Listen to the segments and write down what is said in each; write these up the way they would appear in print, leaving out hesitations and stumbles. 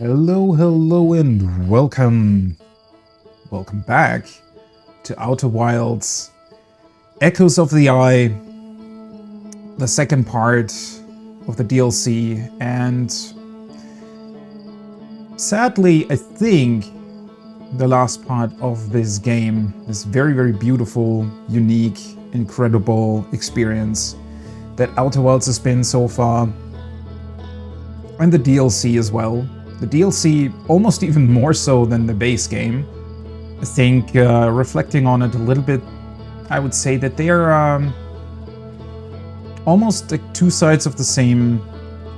Hello, and welcome back to Outer Wilds, Echoes of the Eye, the second part of the DLC, and sadly, I think the last part of this game, this very beautiful, unique, incredible experience that Outer Wilds has been so far, and the DLC as well. The DLC almost even more so than the base game. I think reflecting on it a little bit, I would say that they are almost like two sides of the same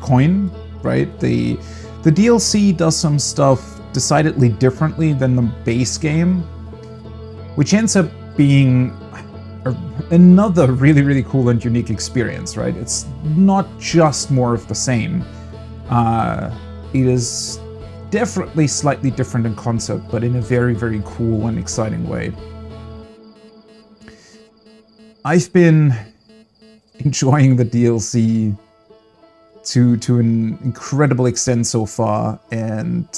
coin, right? The DLC does some stuff decidedly differently than the base game, which ends up being another really cool and unique experience, right? It's not just more of the same. It is definitely slightly different in concept, but in a very cool and exciting way. I've been enjoying the DLC to an incredible extent so far, and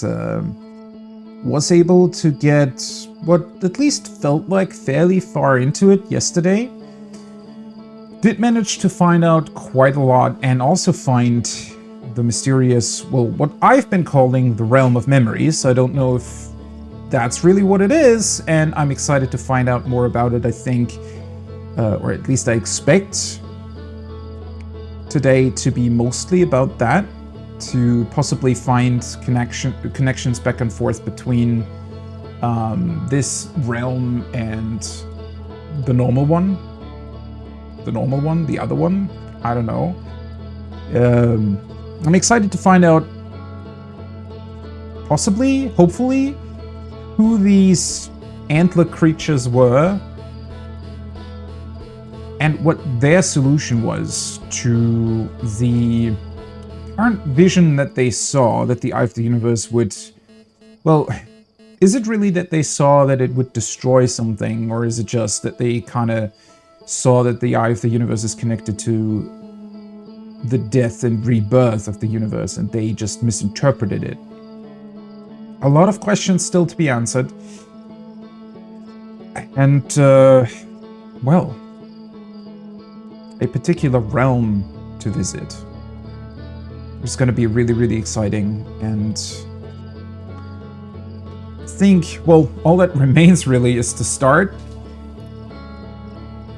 was able to get what at least felt like fairly far into it yesterday. Did manage to find out quite a lot, and also find the mysterious, well, what I've been calling the Realm of Memories. I don't know if that's really what it is, and I'm excited to find out more about it. I think, or at least I expect today to be mostly about that, to possibly find connections back and forth between this realm and the normal one. The other one? I don't know. I'm excited to find out, possibly, hopefully, who these antler creatures were and what their solution was to the current vision that they saw, that the Eye of the Universe would... Well, is it really that they saw that it would destroy something, or is it just that they kind of saw that the Eye of the Universe is connected to the death and rebirth of the universe, and they just misinterpreted it? A lot of questions still to be answered. And, well, a particular realm to visit. It's going to be really exciting, and I think, well, all that remains really is to start.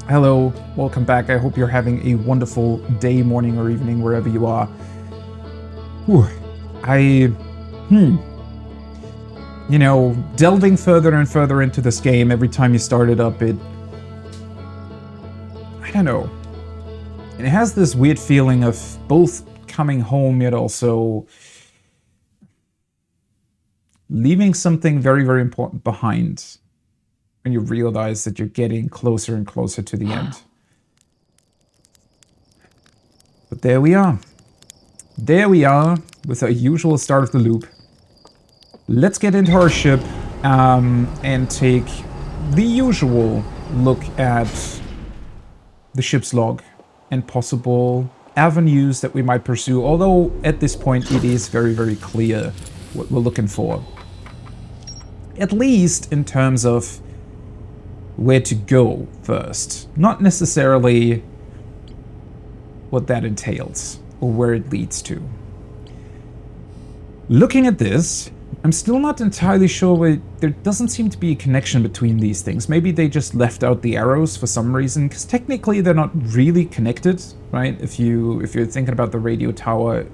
Hello, welcome back. I hope you're having a wonderful day, morning, or evening, wherever you are. Whew. You know, delving further and further into this game, every time you start it up, I don't know. It has this weird feeling of both coming home, yet also leaving something very important behind. When you realize that you're getting closer and closer to the end. But there we are. There we are, with our usual start of the loop. Let's get into our ship and take the usual look at the ship's log and possible avenues that we might pursue, although at this point it is very clear what we're looking for. At least in terms of where to go first, not necessarily what that entails or where it leads to. Looking at this, I'm still not entirely sure where. There doesn't seem to be a connection between these things. Maybe they just left out the arrows for some reason, because technically they're not really connected, right? If you're thinking about the radio tower,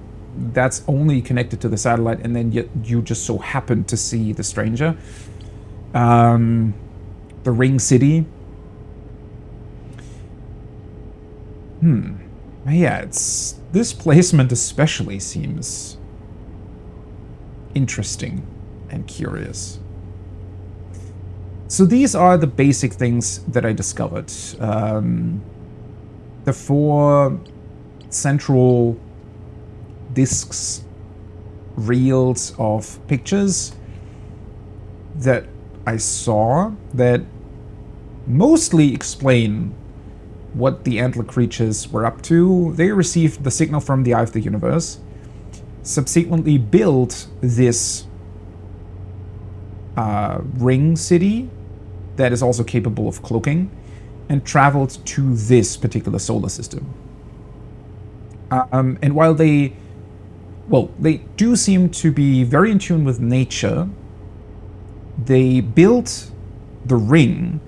that's only connected to the satellite, and then you just so happen to see the stranger. The Ring City. Yeah, this placement especially seems interesting and curious. So these are the basic things that I discovered. The 4 central discs, reels of pictures that I saw that mostly explain what the antler creatures were up to. They received the signal from the Eye of the Universe. subsequently built this ring city that is also capable of cloaking, and traveled to this particular solar system. And while they do seem to be very in tune with nature, they built the ring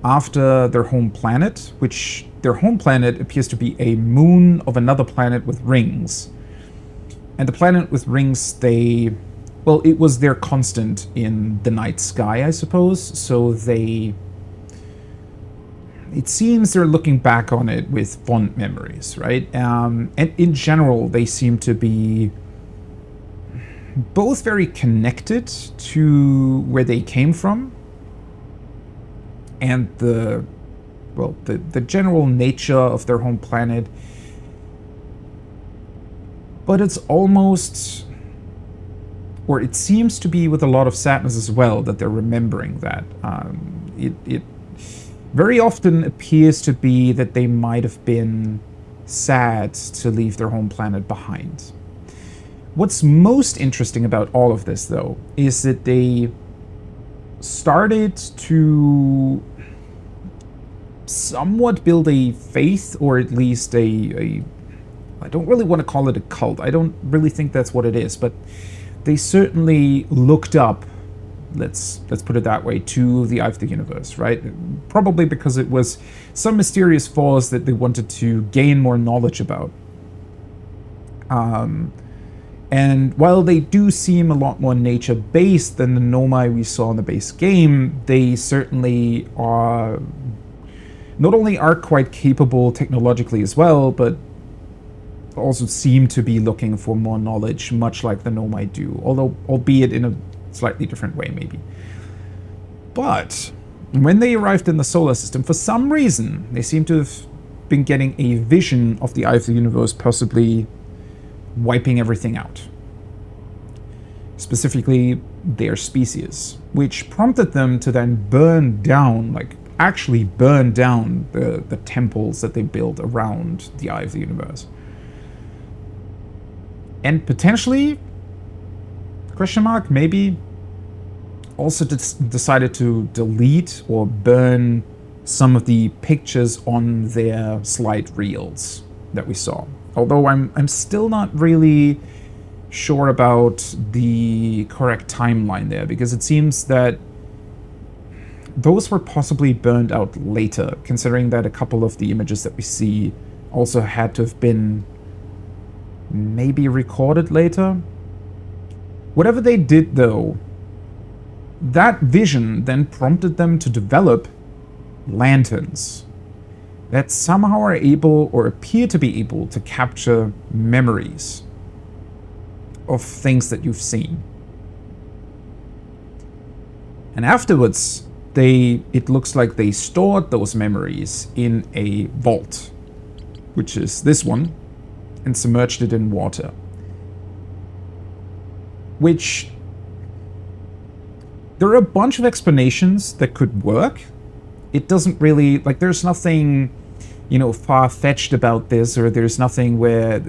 after their home planet, which their home planet appears to be a moon of another planet with rings. And the planet with rings, it was their constant in the night sky, I suppose, so it seems they're looking back on it with fond memories, right? And in general, they seem to be both very connected to where they came from and the general nature of their home planet. But it's almost, or it seems to be with a lot of sadness as well, that they're remembering that. It very often appears to be that they might have been sad to leave their home planet behind. What's most interesting about all of this, though, is that they started to somewhat build a faith, or at least I don't really want to call it a cult. I don't really think that's what it is, but they certainly looked up, let's put it that way, to the Eye of the Universe, right? Probably because it was some mysterious force that they wanted to gain more knowledge about. And while they do seem a lot more nature-based than the Nomai we saw in the base game, they certainly are not only are quite capable technologically as well, but also seem to be looking for more knowledge, much like the Nomai do, although albeit in a slightly different way, maybe. But when they arrived in the solar system, for some reason, they seem to have been getting a vision of the Eye of the Universe possibly wiping everything out. Specifically, their species, which prompted them to then burn down, actually burn down the temples that they built around the Eye of the Universe. And potentially, question mark, maybe also decided to delete or burn some of the pictures on their slide reels that we saw. Although I'm still not really sure about the correct timeline there, because it seems that those were possibly burned out later, considering that a couple of the images that we see also had to have been maybe recorded later. Whatever they did, though, that vision then prompted them to develop lanterns that somehow are able, or appear to be able, to capture memories of things that you've seen. And afterwards, it looks like they stored those memories in a vault, which is this one, and submerged it in water. Which, there are a bunch of explanations that could work. It doesn't really, there's nothing, far-fetched about this, or there's nothing where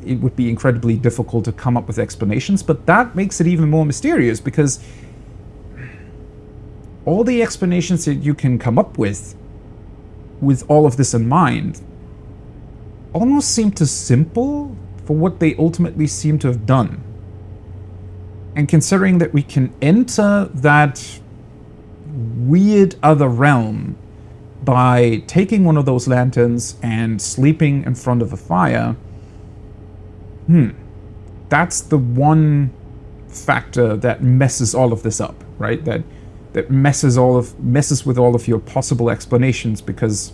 it would be incredibly difficult to come up with explanations, but that makes it even more mysterious, because all the explanations that you can come up with all of this in mind, almost seem too simple for what they ultimately seem to have done. And considering that we can enter that weird other realm by taking one of those lanterns and sleeping in front of a fire, that's the one factor that messes all of this up, right? That messes with all of your possible explanations, because,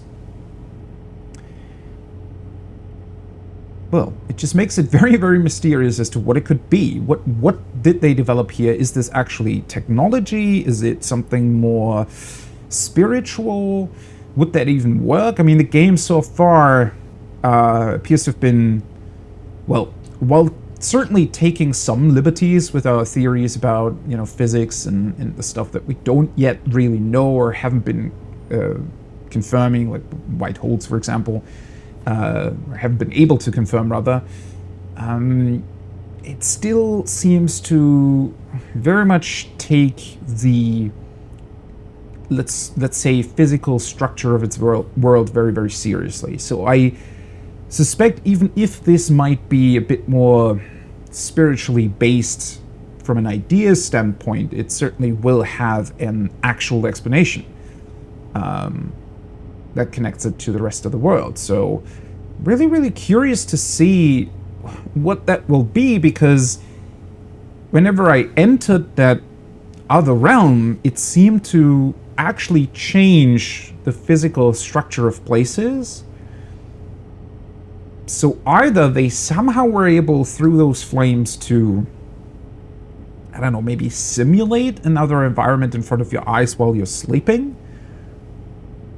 well, it just makes it very, very mysterious as to what it could be. What did they develop here? Is this actually technology? Is it something more spiritual? Would that even work? I mean, the game so far appears to have been, well, while certainly taking some liberties with our theories about, physics and the stuff that we don't yet really know or haven't been confirming, like white holes, for example, or haven't been able to confirm, rather. it still seems to very much take the, let's say, physical structure of its world very, very seriously. So I suspect even if this might be a bit more spiritually based from an idea standpoint, it certainly will have an actual explanation that connects it to the rest of the world. So really, really curious to see what that will be, because whenever I entered that other realm, it seemed to actually change the physical structure of places. So either they somehow were able, through those flames, to, I don't know, maybe simulate another environment in front of your eyes while you're sleeping,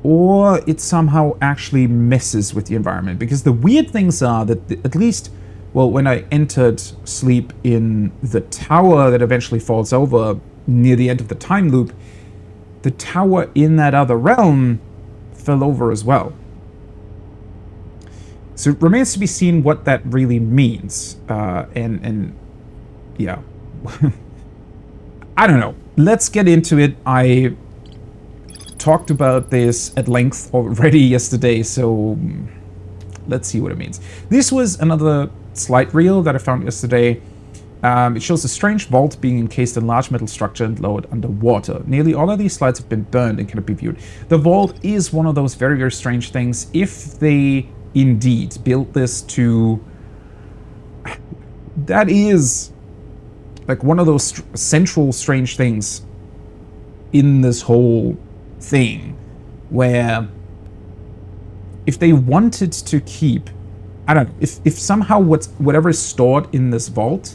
or it somehow actually messes with the environment. Because the weird things are that, at least, well, when I entered sleep in the tower that eventually falls over near the end of the time loop, the tower in that other realm fell over as well. So it remains to be seen what that really means. And yeah. I don't know. Let's get into it. I talked about this at length already yesterday, so let's see what it means. This was another slide reel that I found yesterday. It shows a strange vault being encased in large metal structure and lowered underwater. Nearly all of these slides have been burned and cannot be viewed. The vault is one of those very, very strange things. If they indeed built this to... That is like one of those central strange things in this whole thing, where if they wanted to keep, I don't know, if somehow whatever is stored in this vault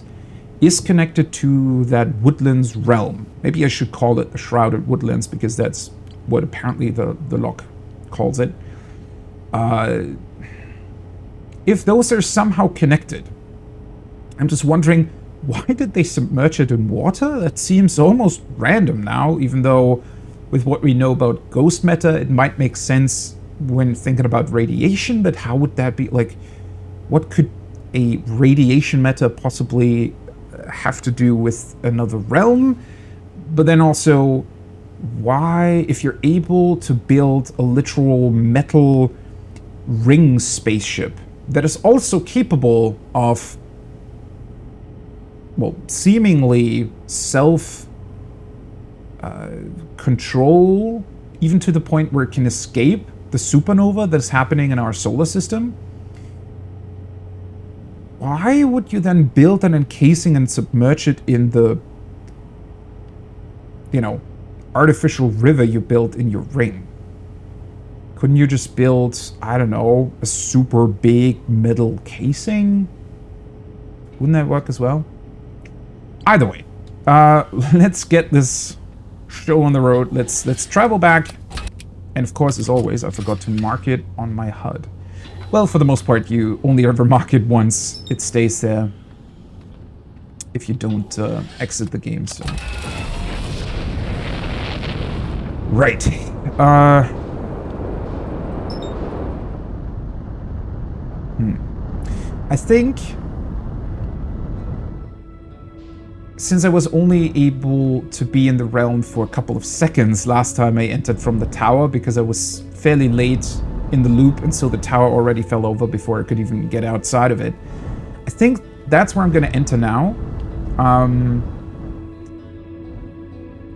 is connected to that woodlands realm. Maybe I should call it the Shrouded Woodlands, because that's what apparently the lock calls it. If those are somehow connected, I'm just wondering, why did they submerge it in water? That seems almost random now, even though with what we know about ghost meta, it might make sense when thinking about radiation, but how would that be? Like, what could a radiation meta possibly have to do with another realm? But then also, why, if you're able to build a literal metal ring spaceship that is also capable of, well, seemingly self-control, even to the point where it can escape the supernova that's happening in our solar system, why would you then build an encasing and submerge it in the, you know, artificial river you built in your ring? Couldn't you just build, I don't know, a super big metal casing? Wouldn't that work as well? Either way, let's get this show on the road. Let's travel back. And of course, as always, I forgot to mark it on my HUD. Well, for the most part, you only ever mark it once. It stays there if you don't exit the game, so... Right. I think... since I was only able to be in the realm for a couple of seconds last time I entered from the tower, because I was fairly late in the loop, and so the tower already fell over before I could even get outside of it. I think that's where I'm going to enter now.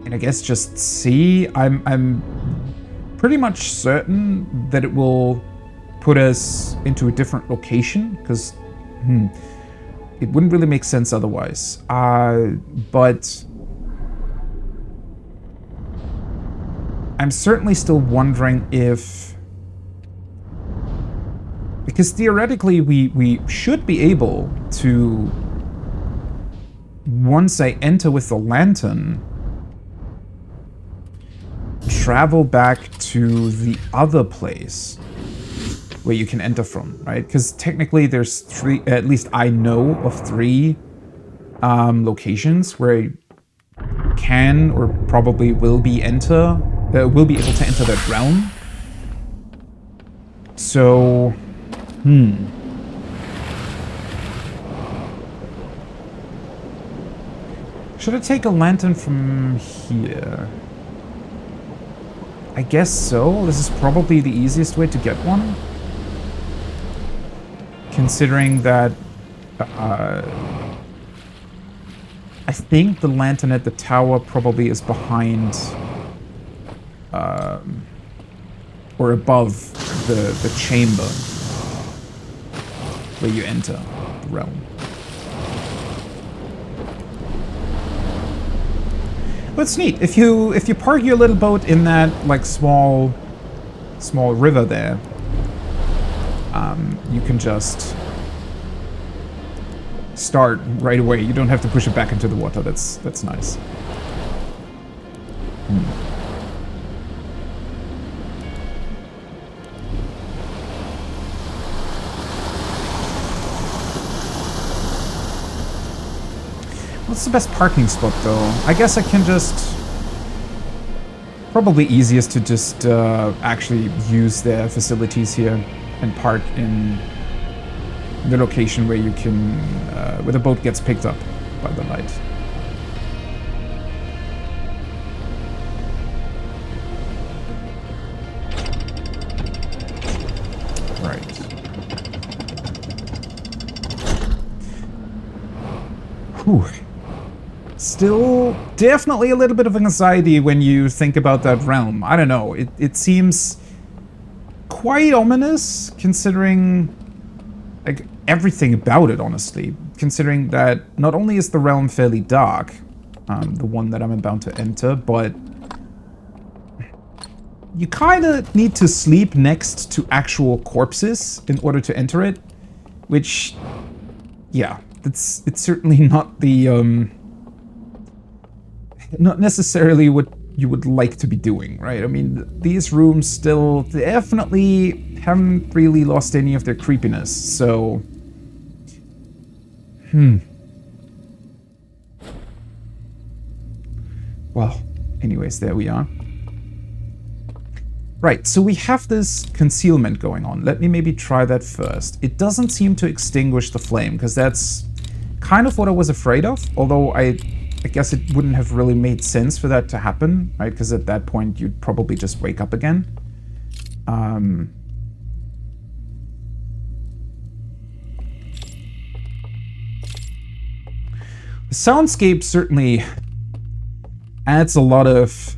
And I guess just see. I'm pretty much certain that it will put us into a different location, because it wouldn't really make sense otherwise. But I'm certainly still wondering if... because theoretically we should be able to, once I enter with the lantern, travel back to the other place where you can enter from, right? Because technically there's three, at least I know of three locations where I can or probably will be able to enter that realm. Should I take a lantern from here? I guess so. This is probably the easiest way to get one. Considering that I think the lantern at the tower probably is behind or above the chamber where you enter the realm. But it's neat. If you park your little boat in that like small river there, you can just start right away. You don't have to push it back into the water. That's nice. What's the best parking spot, though? I guess I can just... Probably easiest to just actually use their facilities here and park in the location where you can... where the boat gets picked up by the light. Right. Whew. Still, definitely a little bit of anxiety when you think about that realm. I don't know. It seems quite ominous, considering like everything about it, honestly. Considering that not only is the realm fairly dark, the one that I'm about to enter, but you kind of need to sleep next to actual corpses in order to enter it, which, yeah, it's certainly not the not necessarily what you would like to be doing, right? I mean, these rooms still definitely haven't really lost any of their creepiness, so... Well, anyways, there we are. Right, so we have this concealment going on. Let me maybe try that first. It doesn't seem to extinguish the flame, because that's kind of what I was afraid of, although I guess it wouldn't have really made sense for that to happen, right? Because at that point, you'd probably just wake up again. The soundscape certainly adds a lot of,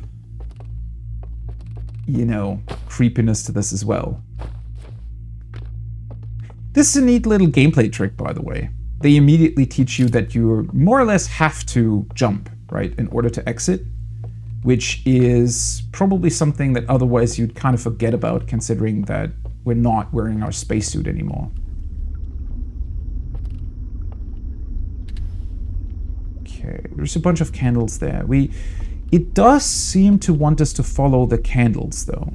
you know, creepiness to this as well. This is a neat little gameplay trick, by the way. They immediately teach you that you more or less have to jump, right, in order to exit, which is probably something that otherwise you'd kind of forget about, considering that we're not wearing our spacesuit anymore. Okay, there's a bunch of candles there. It does seem to want us to follow the candles, though.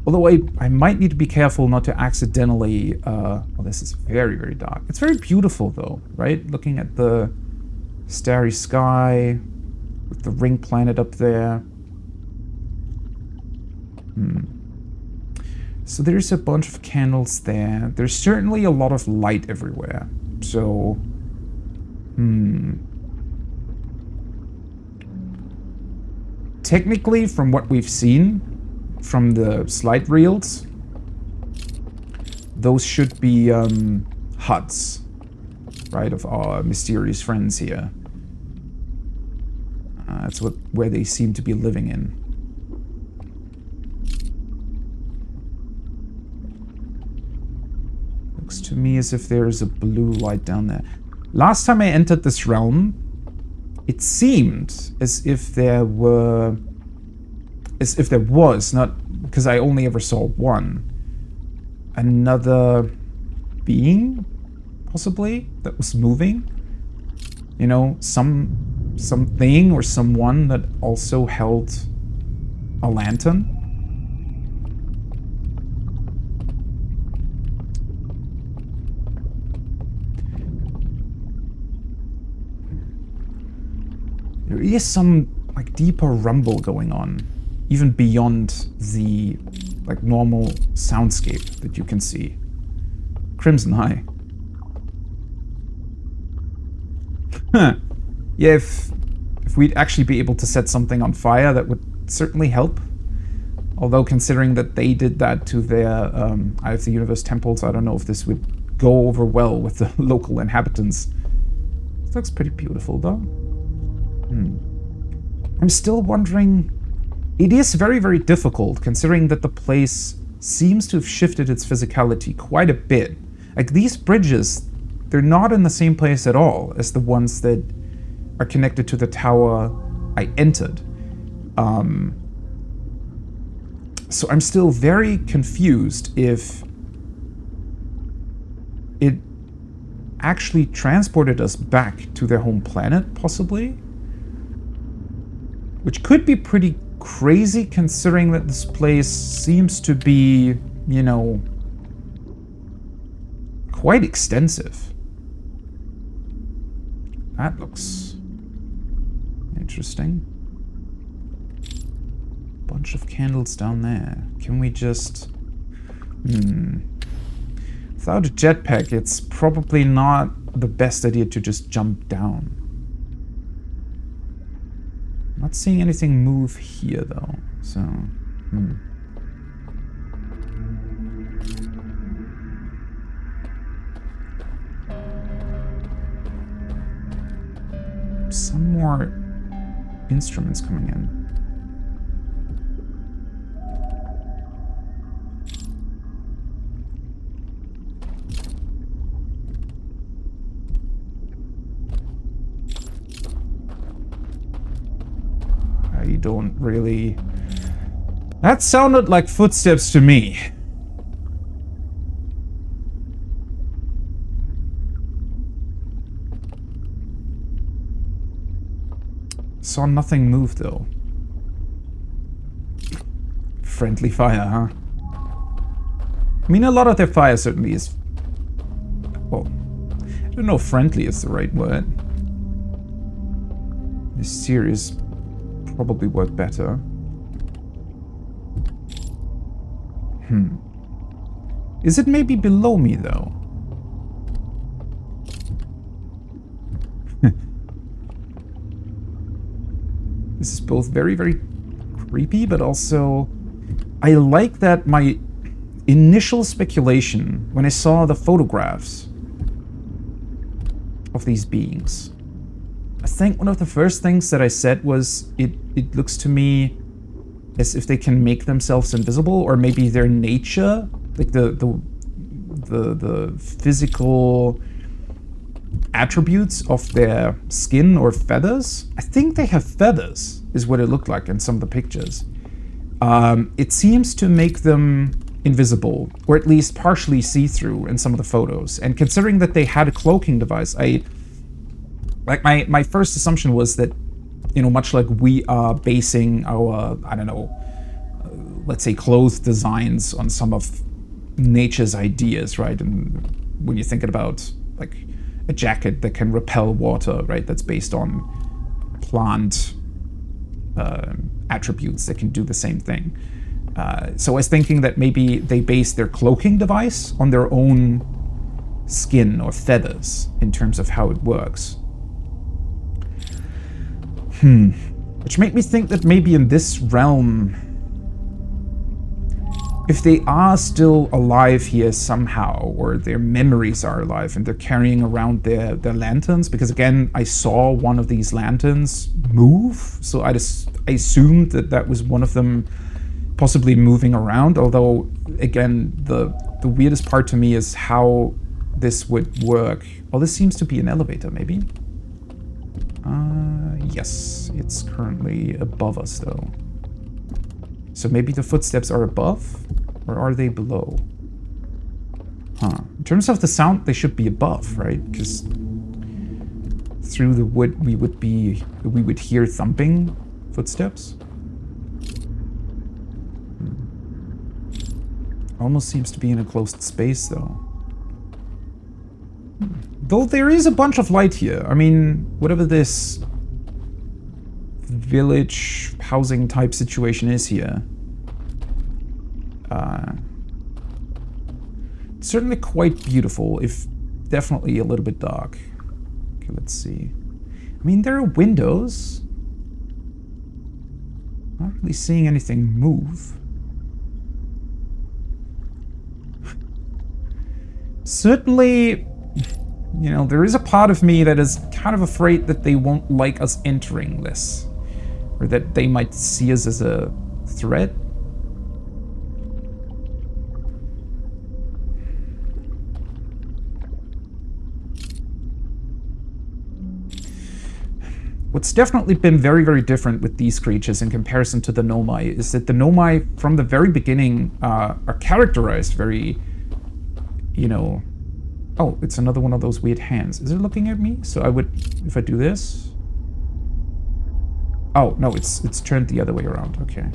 Although I might need to be careful not to accidentally... well, this is very, very dark. It's very beautiful, though, right? Looking at the starry sky with the ring planet up there. So there's a bunch of candles there. There's certainly a lot of light everywhere. So... Technically, from what we've seen... from the slide reels, those should be huts, right, of our mysterious friends here. That's where they seem to be living in. Looks to me as if there's a blue light down there. Last time I entered this realm, it seemed as if there were... as if there was, not because I only ever saw one, another being, possibly, that was moving. You know, something or someone that also held a lantern. There is some, like, deeper rumble going on. Even beyond the, like, normal soundscape that you can see. Crimson, hi. Huh. Yeah, if we'd actually be able to set something on fire, that would certainly help. Although considering that they did that to their Eye of the Universe temples, I don't know if this would go over well with the local inhabitants. This looks pretty beautiful, though. I'm still wondering... It is very, very difficult, considering that the place seems to have shifted its physicality quite a bit. Like, these bridges, they're not in the same place at all as the ones that are connected to the tower I entered. So I'm still very confused if it actually transported us back to their home planet, possibly? Which could be pretty crazy, considering that this place seems to be, you know, quite extensive. That looks interesting. Bunch of candles down there. Can we just... Without a jetpack, it's probably not the best idea to just jump down. Not seeing anything move here, though, so... Some more instruments coming in. I don't really... That sounded like footsteps to me. Saw nothing move, though. Friendly fire, huh? I mean, a lot of their fire certainly is... Well, I don't know if friendly is the right word. Mysterious probably work better. Is it maybe below me, though? This is both very, very creepy, but also... I like that my initial speculation, when I saw the photographs of these beings, I think one of the first things that I said was, it looks to me as if they can make themselves invisible, or maybe their nature, like the physical attributes of their skin or feathers. I think they have feathers, is what it looked like in some of the pictures. It seems to make them invisible, or at least partially see-through in some of the photos. And considering that they had a cloaking device, my first assumption was that, you know, much like we are basing our, I don't know, let's say clothes designs on some of nature's ideas, right? And when you're thinking about, like, a jacket that can repel water, right? That's based on plant attributes that can do the same thing. So I was thinking that maybe they base their cloaking device on their own skin or feathers in terms of how it works. Which made me think that maybe in this realm, if they are still alive here somehow, or their memories are alive and they're carrying around their lanterns, because again, I saw one of these lanterns move, so I assumed that that was one of them possibly moving around, although, again, the weirdest part to me is how this would work. Well, this seems to be an elevator, maybe? Yes, it's currently above us, though. So maybe the footsteps are above? Or are they below? In terms of the sound, they should be above, right? Because through the wood, we would hear thumping footsteps. Almost seems to be in a closed space, though. Though there is a bunch of light here. I mean, whatever this village housing type situation is here. Certainly quite beautiful, if definitely a little bit dark. Okay, let's see. I mean, there are windows. Not really seeing anything move. Certainly, you know, there is a part of me that is kind of afraid that they won't like us entering this. Or that they might see us as a threat. What's definitely been very, very different with these creatures in comparison to the Nomai is that the Nomai, from the very beginning, are characterized very, you know... Oh, it's another one of those weird hands. Is it looking at me? So I would... If I do this... Oh, no, it's turned the other way around. Okay.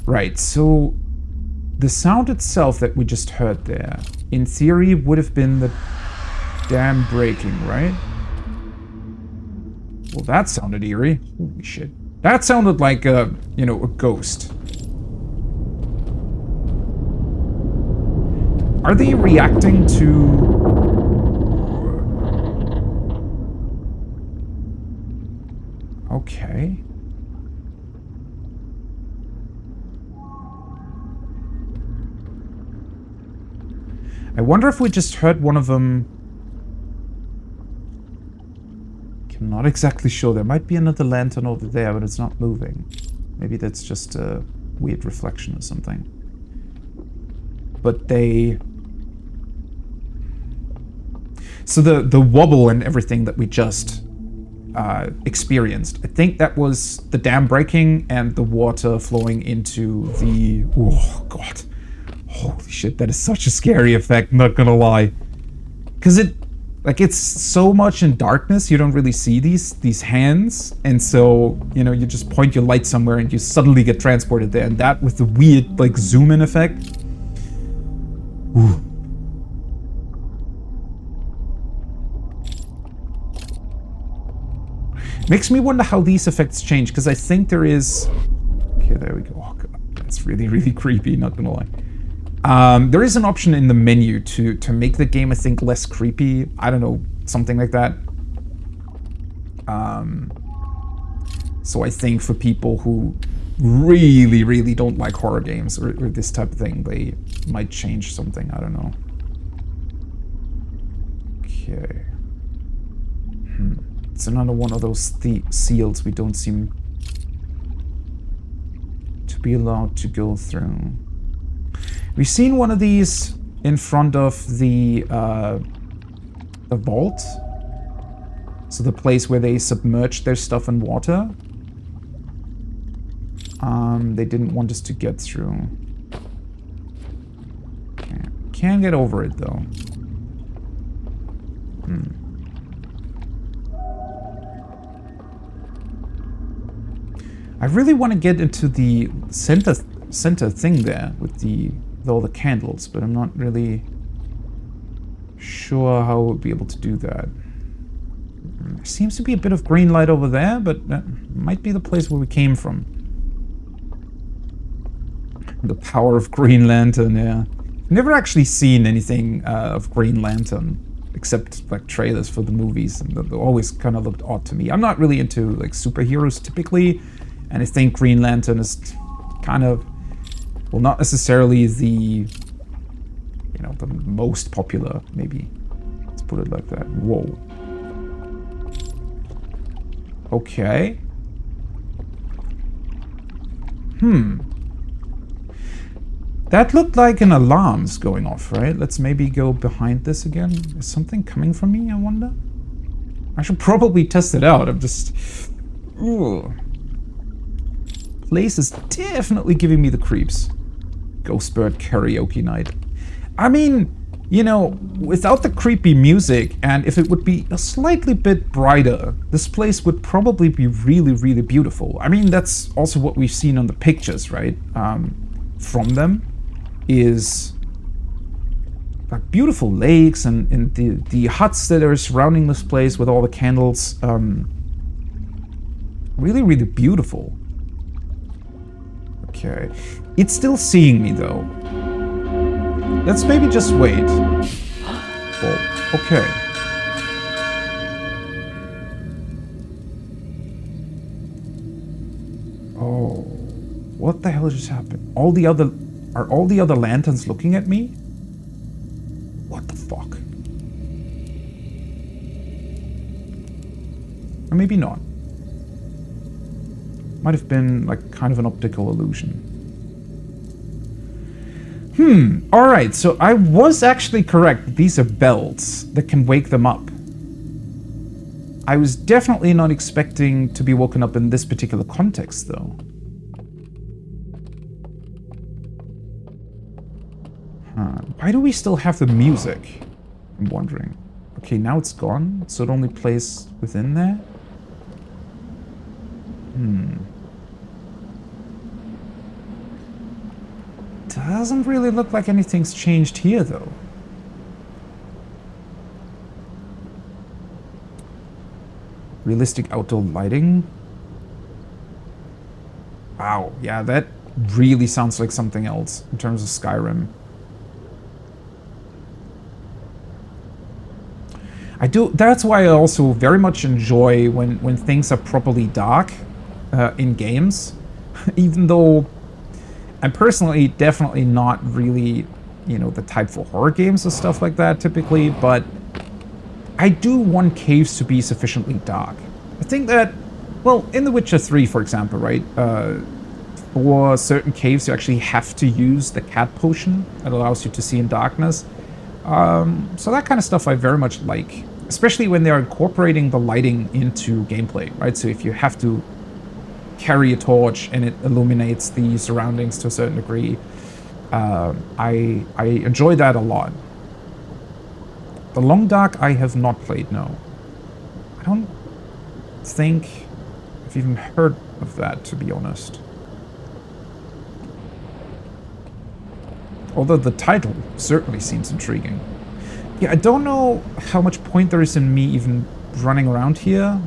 Right, so... The sound itself that we just heard there, in theory, would have been the dam breaking, right? Well, that sounded eerie. Holy shit. That sounded like a, you know, a ghost. Are they reacting to... Okay. I wonder if we just heard one of them... I'm not exactly sure. There might be another lantern over there, but it's not moving. Maybe that's just a weird reflection or something. But they... So the wobble and everything that we just experienced, I think that was the dam breaking and the water flowing into the... Oh, God. Holy shit, that is such a scary effect, not gonna lie. Because it... Like, it's so much in darkness, you don't really see these hands. And so, you know, you just point your light somewhere and you suddenly get transported there. And that with the weird, like, zoom-in effect. Ooh. Makes me wonder how these effects change, because I think there is... Okay, there we go. Oh, God, that's really, really creepy, not gonna lie. There is an option in the menu to make the game, I think, less creepy. I don't know, something like that. So I think for people who really, really don't like horror games or this type of thing, they might change something. I don't know. Okay. It's another one of those seals we don't seem to be allowed to go through. We've seen one of these in front of the vault. So the place where they submerged their stuff in water. They didn't want us to get through. Okay. Can't get over it, though. I really want to get into the center thing there with all the candles, but I'm not really sure how we'll be able to do that. There seems to be a bit of green light over there, but that might be the place where we came from. The power of Green Lantern, yeah. Never actually seen anything of Green Lantern, except like trailers for the movies, and they always kind of looked odd to me. I'm not really into like superheroes typically, and I think Green Lantern is kind of, well, not necessarily the, you know, the most popular, maybe. Let's put it like that. Whoa. Okay. That looked like an alarm's going off, right? Let's maybe go behind this again. Is something coming from me, I wonder? I should probably test it out. I'm just... Ooh. Place is definitely giving me the creeps. Ghost Bird karaoke night. I mean, you know, without the creepy music, and if it would be a slightly bit brighter, this place would probably be really, really beautiful. I mean, that's also what we've seen on the pictures, right? From them is like beautiful lakes and the huts that are surrounding this place with all the candles. Really, really beautiful. Okay. It's still seeing me, though. Let's maybe just wait. Oh, okay. Oh, what the hell just happened? Are all the other lanterns looking at me? What the fuck? Or maybe not. Might have been like kind of an optical illusion. Alright, so I was actually correct. These are bells that can wake them up. I was definitely not expecting to be woken up in this particular context, though. Why do we still have the music? I'm wondering. Okay, now it's gone, so it only plays within there? Doesn't really look like anything's changed here, though. Realistic outdoor lighting? Wow, yeah, that really sounds like something else in terms of Skyrim. That's why I also very much enjoy when things are properly dark in games, even though I'm personally definitely not really, you know, the type for horror games or stuff like that typically, but I do want caves to be sufficiently dark. I think that, well, in The Witcher 3, for example, right, for certain caves you actually have to use the cat potion that allows you to see in darkness. So that kind of stuff I very much like, especially when they're incorporating the lighting into gameplay, right? So if you have to carry a torch and it illuminates the surroundings to a certain degree, I enjoy that a lot. The Long Dark I have not played, no. I don't think I've even heard of that, to be honest. Although the title certainly seems intriguing. Yeah, I don't know how much point there is in me even running around here.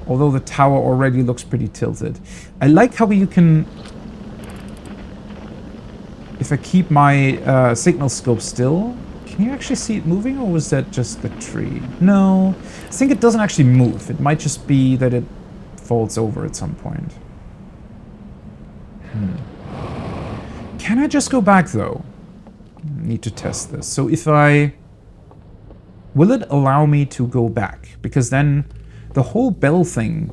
Although the tower already looks pretty tilted. I like how you can... If I keep my signal scope still, can you actually see it moving, or was that just the tree? No, I think it doesn't actually move. It might just be that it falls over at some point. Can I just go back, though? Need to test this. So if I... Will it allow me to go back? Because then the whole bell thing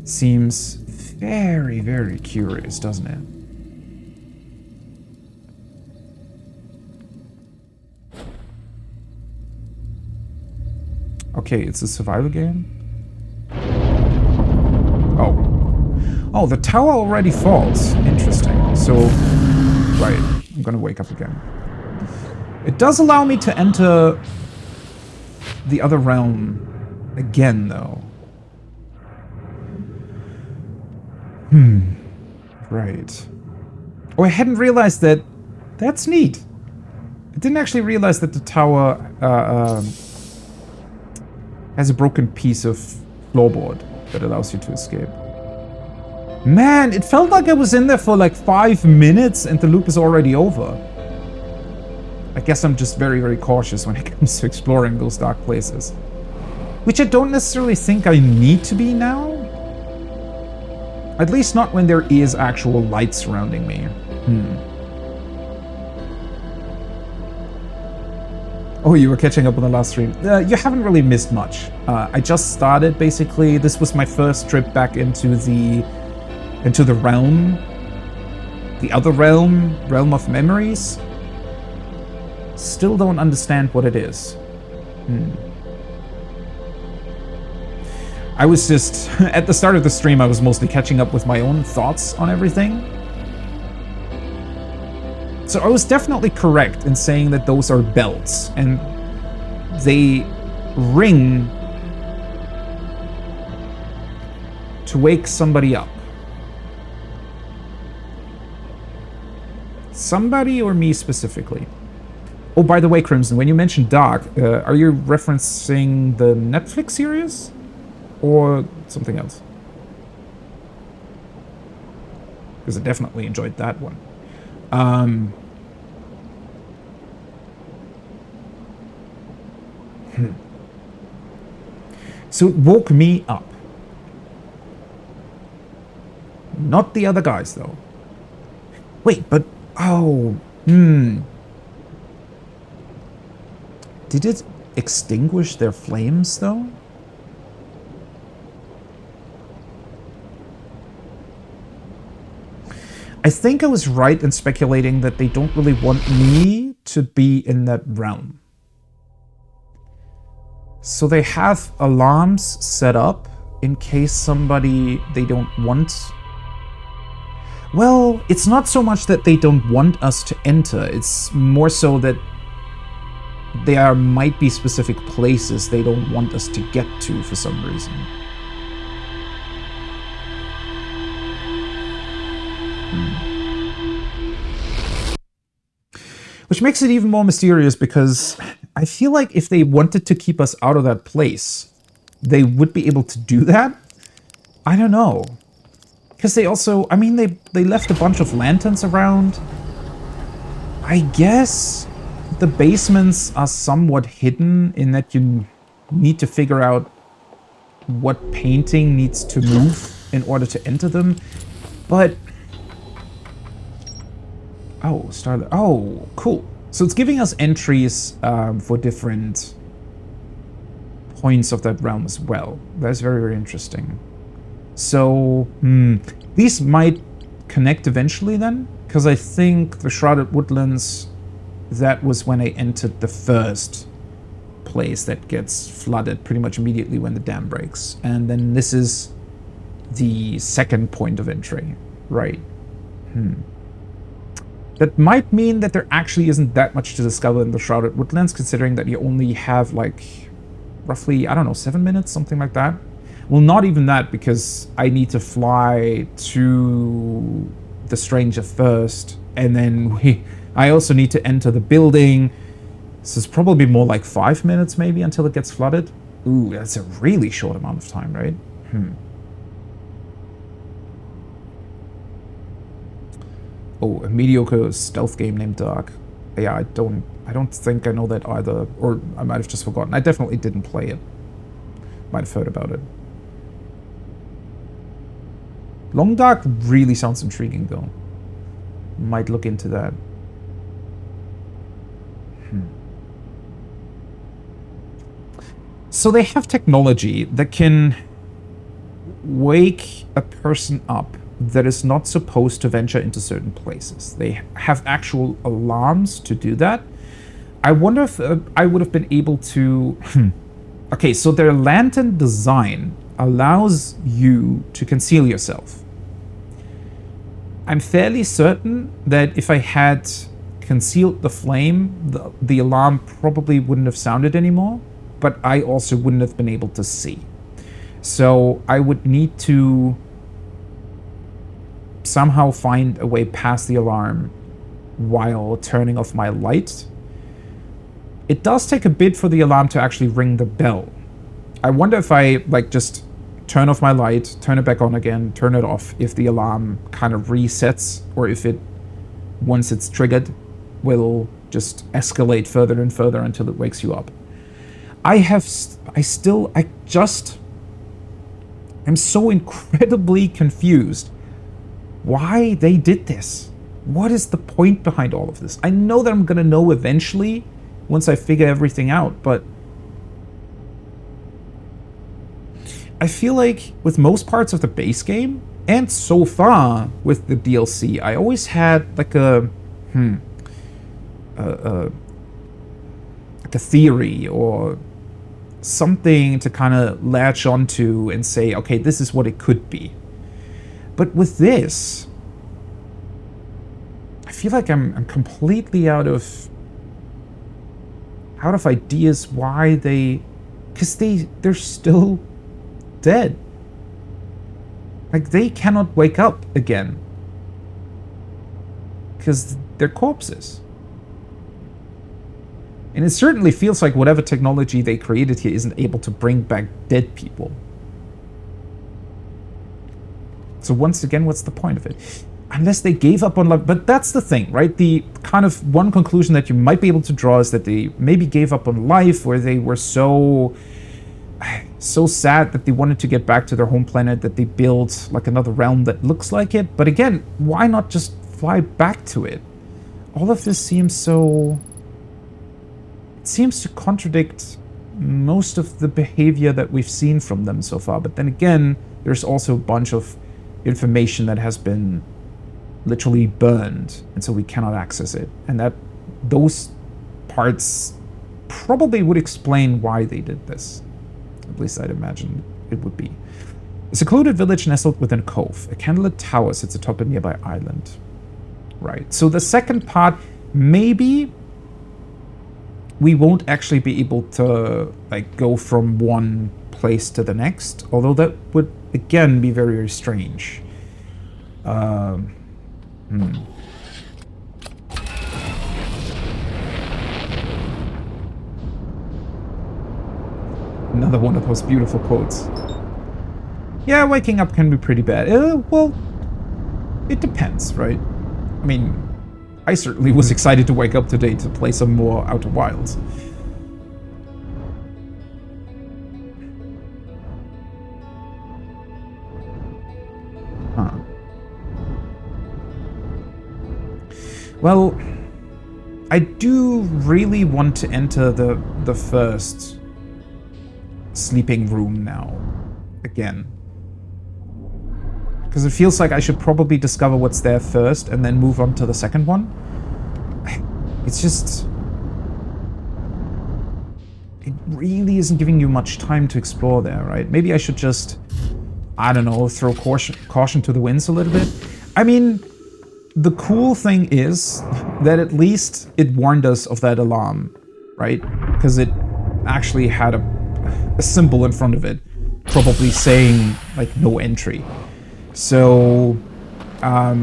seems very, very curious, doesn't it? Okay, it's a survival game. Oh, the tower already falls. Interesting. So, right, I'm gonna wake up again. It does allow me to enter the other realm again, though. Right. Oh, I hadn't realized that. That's neat. I didn't actually realize that the tower has a broken piece of floorboard that allows you to escape. Man, it felt like I was in there for like 5 minutes and the loop is already over. I guess I'm just very, very cautious when it comes to exploring those dark places. Which I don't necessarily think I need to be now. At least not when there is actual light surrounding me. Oh, you were catching up on the last stream. You haven't really missed much. I just started, basically. This was my first trip back into the realm. The other realm. Realm of memories. Still don't understand what it is. I was just... At the start of the stream, I was mostly catching up with my own thoughts on everything. So I was definitely correct in saying that those are bells, and they ring to wake somebody up. Somebody or me specifically? Oh, by the way, Crimson, when you mentioned dark, are you referencing the Netflix series? Or something else? Because I definitely enjoyed that one. So it woke me up. Not the other guys, though. Wait, but... Oh, Did it extinguish their flames, though? I think I was right in speculating that they don't really want me to be in that realm. So they have alarms set up in case somebody they don't want. Well, it's not so much that they don't want us to enter, it's more so that there might be specific places they don't want us to get to for some reason. Which makes it even more mysterious because I feel like if they wanted to keep us out of that place, they would be able to do that? I don't know. Because they also, I mean, they left a bunch of lanterns around. I guess the basements are somewhat hidden in that you need to figure out what painting needs to move in order to enter them. But... Oh, Starlight. Oh, cool. So it's giving us entries for different points of that realm as well. That's very, very interesting. So, these might connect eventually then, because I think the Shrouded Woodlands, that was when I entered the first place that gets flooded pretty much immediately when the dam breaks. And then this is the second point of entry, right? That might mean that there actually isn't that much to discover in the Shrouded Woodlands, considering that you only have, like, roughly, I don't know, 7 minutes, something like that. Well, not even that, because I need to fly to the Stranger first, and then I also need to enter the building. So it's probably more like 5 minutes, maybe, until it gets flooded. Ooh, that's a really short amount of time, right? Oh, a mediocre stealth game named Dark. Yeah, I don't think I know that either. Or I might have just forgotten. I definitely didn't play it. Might have heard about it. Long Dark really sounds intriguing, though. Might look into that. So they have technology that can wake a person up that is not supposed to venture into certain places. They have actual alarms to do that. I wonder if I would have been able to... Okay, so their lantern design allows you to conceal yourself. I'm fairly certain that if I had concealed the flame, the alarm probably wouldn't have sounded anymore, but I also wouldn't have been able to see. So I would need to somehow find a way past the alarm while turning off my light. It does take a bit for the alarm to actually ring the bell. I wonder if I, like, just turn off my light, turn it back on again, turn it off, if the alarm kind of resets, or if it, once it's triggered, will just escalate further and further until it wakes you up. I'm so incredibly confused why they did this. What is the point behind all of this? I know that I'm gonna know eventually once I figure everything out, but I feel like with most parts of the base game, and so far with the DLC, I always had like a theory or something to kind of latch onto and say, okay, this is what it could be. But with this, I feel like I'm completely out of ideas why because they're still dead. Like, they cannot wake up again because they're corpses. And it certainly feels like whatever technology they created here isn't able to bring back dead people. So once again, what's the point of it? Unless they gave up on life. But that's the thing, right? The kind of one conclusion that you might be able to draw is that they maybe gave up on life, or they were so... so sad that they wanted to get back to their home planet, that they built like another realm that looks like it. But again, why not just fly back to it? All of this seems so... It seems to contradict most of the behavior that we've seen from them so far. But then again, there's also a bunch of information that has been literally burned, and so we cannot access it. And that those parts probably would explain why they did this. At least I'd imagine it would be. A secluded village nestled within a cove. A candlelit tower sits atop a nearby island. Right. So the second part, maybe we won't actually be able to like go from one place to the next, although that would again be very, very strange. Another one of those beautiful quotes. Yeah, waking up can be pretty bad. Well, it depends, right? I mean, I certainly was excited to wake up today to play some more Outer Wilds. Huh. Well, I do really want to enter the first sleeping room now, again. Because it feels like I should probably discover what's there first and then move on to the second one. It's just... It really isn't giving you much time to explore there, right? Maybe I should just, I don't know, throw caution to the winds a little bit. I mean, the cool thing is that at least it warned us of that alarm, right? Because it actually had a symbol in front of it, probably saying, like, no entry. So, I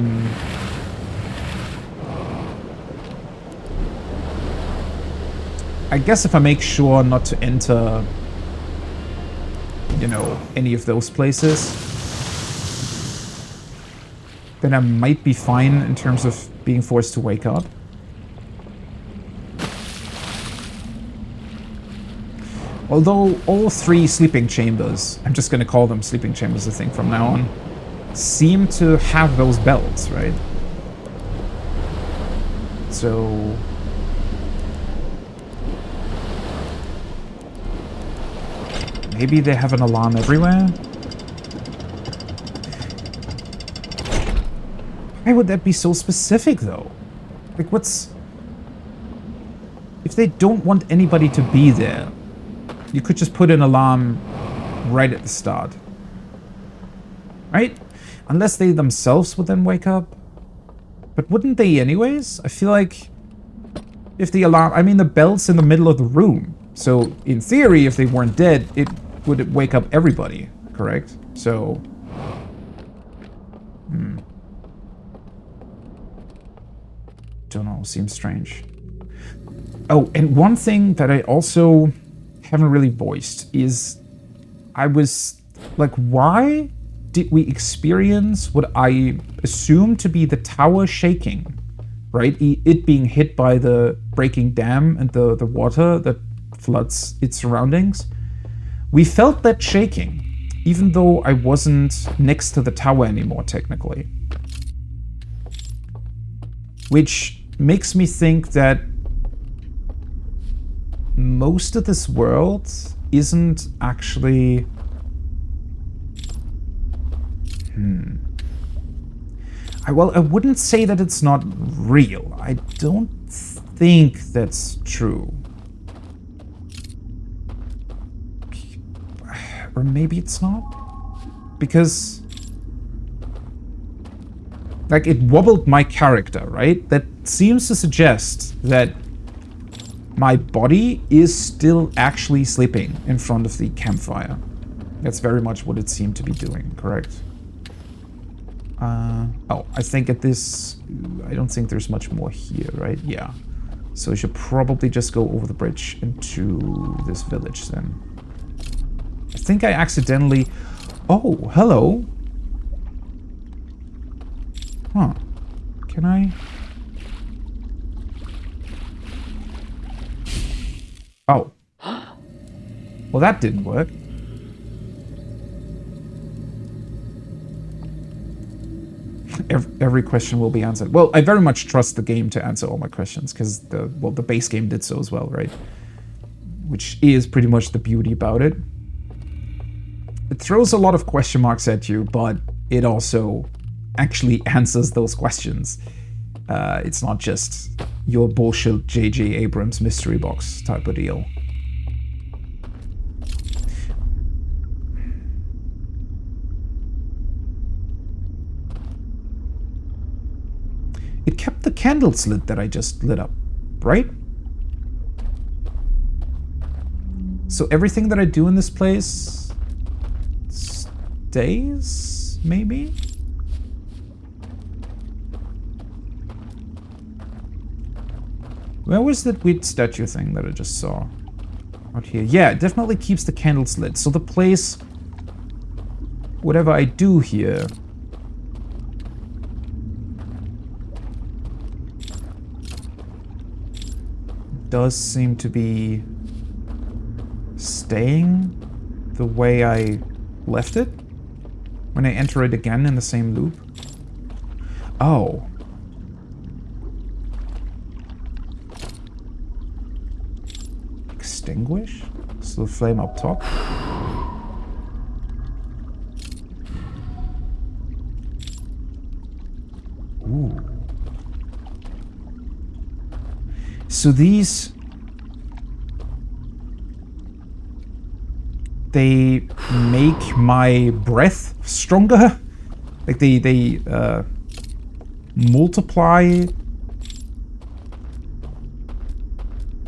guess if I make sure not to enter, you know, any of those places, then I might be fine in terms of being forced to wake up. Although all three sleeping chambers, I'm just going to call them sleeping chambers, I think, from now on, seem to have those bells, right? So... maybe they have an alarm everywhere? Why would that be so specific, though? Like, what's... if they don't want anybody to be there, you could just put an alarm right at the start. Right? Unless they themselves would then wake up. But wouldn't they anyways? I feel like if the alarm... I mean, the bell's in the middle of the room. So, in theory, if they weren't dead, it would wake up everybody, correct? So... don't know, seems strange. Oh, and one thing that I also haven't really voiced is I was like, why did we experience what I assume to be the tower shaking, right? It being hit by the breaking dam and the water that floods its surroundings. We felt that shaking, even though I wasn't next to the tower anymore, technically. Which makes me think that most of this world isn't actually... Well, I wouldn't say that it's not real. I don't think that's true. Or maybe it's not? Because... like, it wobbled my character, right? That seems to suggest that my body is still actually sleeping in front of the campfire. That's very much what it seemed to be doing, correct? Oh, I think at this... I don't think there's much more here, right? Yeah. So we should probably just go over the bridge into this village then. I think I accidentally... oh, hello. Huh. Can I... oh. Well, that didn't work. every question will be answered. Well, I very much trust the game to answer all my questions, because the base game did so as well, right? Which is pretty much the beauty about it. It throws a lot of question marks at you, but it also actually answers those questions. It's not just your bullshit J.J. Abrams mystery box type of deal. It kept the candles lit that I just lit up, right? So everything that I do in this place stays, maybe? Where was that weird statue thing that I just saw? Out here. Yeah, it definitely keeps the candles lit. So the place, whatever I do here, does seem to be staying the way I left it when I enter it again in the same loop. Oh. Extinguish? So the flame up top. Ooh. So these, they make my breath stronger. Like they multiply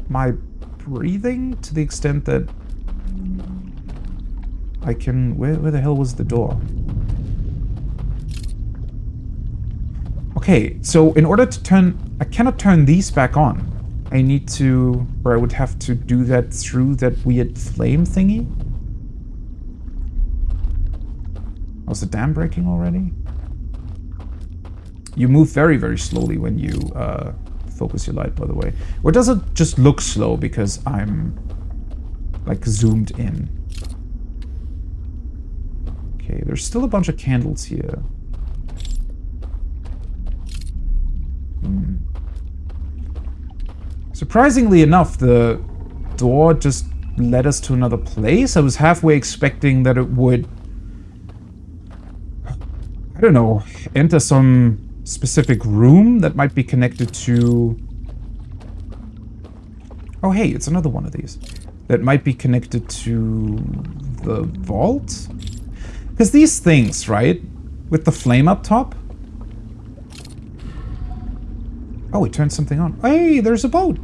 my breathing to the extent that I can... Where the hell was the door? Okay, so in order to turn... I cannot turn these back on. I need to... Or I would have to do that through that weird flame thingy. Was the dam breaking already? You move very, very slowly when you focus your light, by the way. Or does it just look slow because I'm, like, zoomed in? Okay, there's still a bunch of candles here. Surprisingly enough, the door just led us to another place. I was halfway expecting that it would, I don't know, enter some specific room that might be connected to... Oh, hey, it's another one of these. That might be connected to the vault? Because these things, right? With the flame up top? Oh, it turned something on. Hey, there's a boat!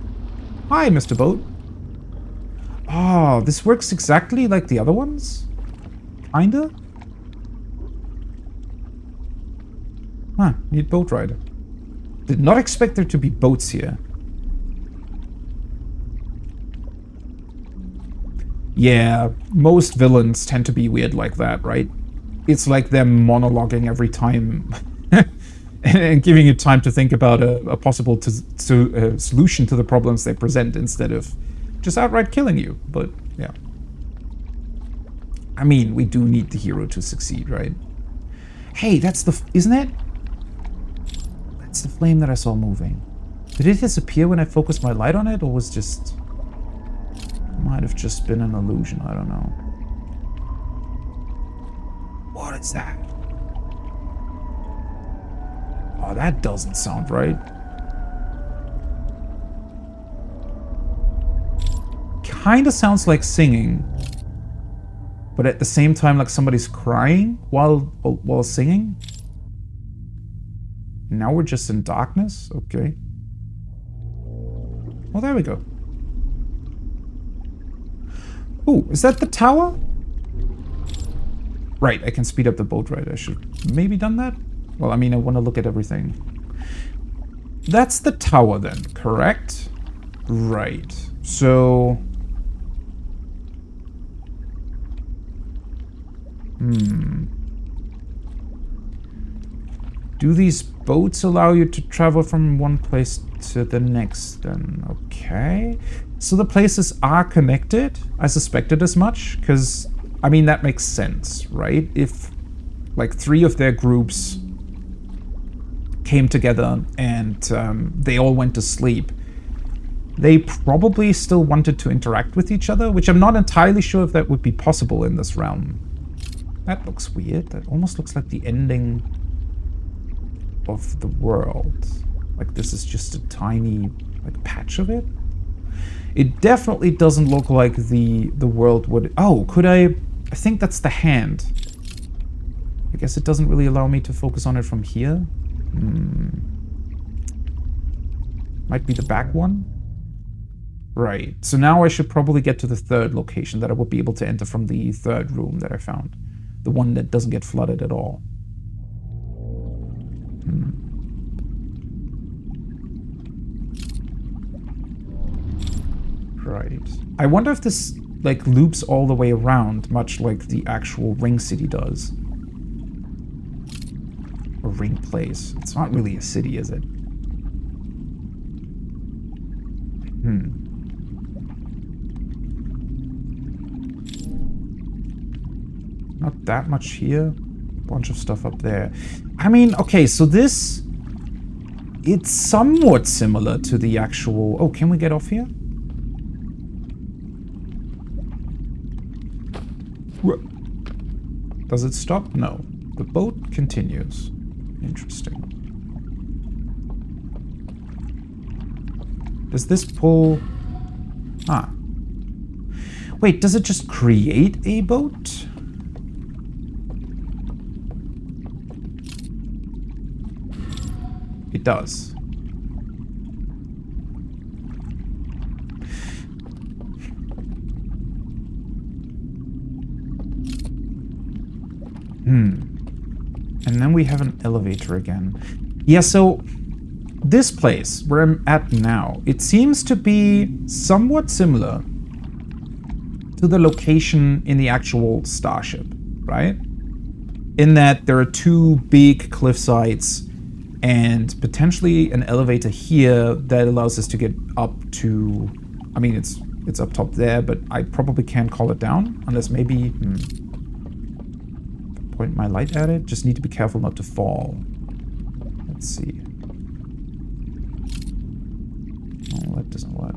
Hi, Mr. Boat. Oh, this works exactly like the other ones? Kinda? Huh, need boat rider. Did not expect there to be boats here. Yeah, most villains tend to be weird like that, right? It's like them monologuing every time and giving you time to think about a possible solution to the problems they present instead of just outright killing you. But, yeah. I mean, we do need the hero to succeed, right? Hey, that's the... Isn't it? That's the flame that I saw moving. Did it disappear when I focused my light on it, or was just... Might have just been an illusion, I don't know. What is that? Oh, that doesn't sound right. Kinda sounds like singing, but at the same time like somebody's crying while singing. Now we're just in darkness? Okay. Well, there we go. Ooh, is that the tower? Right, I can speed up the boat ride. I should maybe done that? Well, I mean, I want to look at everything. That's the tower then, correct? Right. So... Do these boats allow you to travel from one place to the next then? Okay. So the places are connected? I suspected as much, because, I mean, that makes sense, right? If, like, 3 of their groups came together and they all went to sleep, they probably still wanted to interact with each other, which I'm not entirely sure if that would be possible in this realm. That looks weird. That almost looks like the ending of the world. Like this is just a tiny patch of it. It definitely doesn't look like the world would... Oh, could I think that's the hand. I guess it doesn't really allow me to focus on it from here. Might be the back one. Right, so now I should probably get to the third location that I will be able to enter from the third room that I found. The one that doesn't get flooded at all. Right. I wonder if this, like, loops all the way around, much like the actual Ring City does. Or Ring Place. It's not really a city, is it? Not that much here. Bunch of stuff up there. I mean, okay, so this... It's somewhat similar to the actual... Oh, can we get off here? Does it stop? No. The boat continues. Interesting. Does this pull... Ah. Wait, does it just create a boat? It does. And then we have an elevator again. Yeah, so this place where I'm at now, it seems to be somewhat similar to the location in the actual starship, right? In that there are two big cliff sides and potentially an elevator here that allows us to get up to... I mean, it's up top there, but I probably can't call it down unless maybe... Point my light at it. Just need to be careful not to fall. Let's see. Oh, that doesn't work.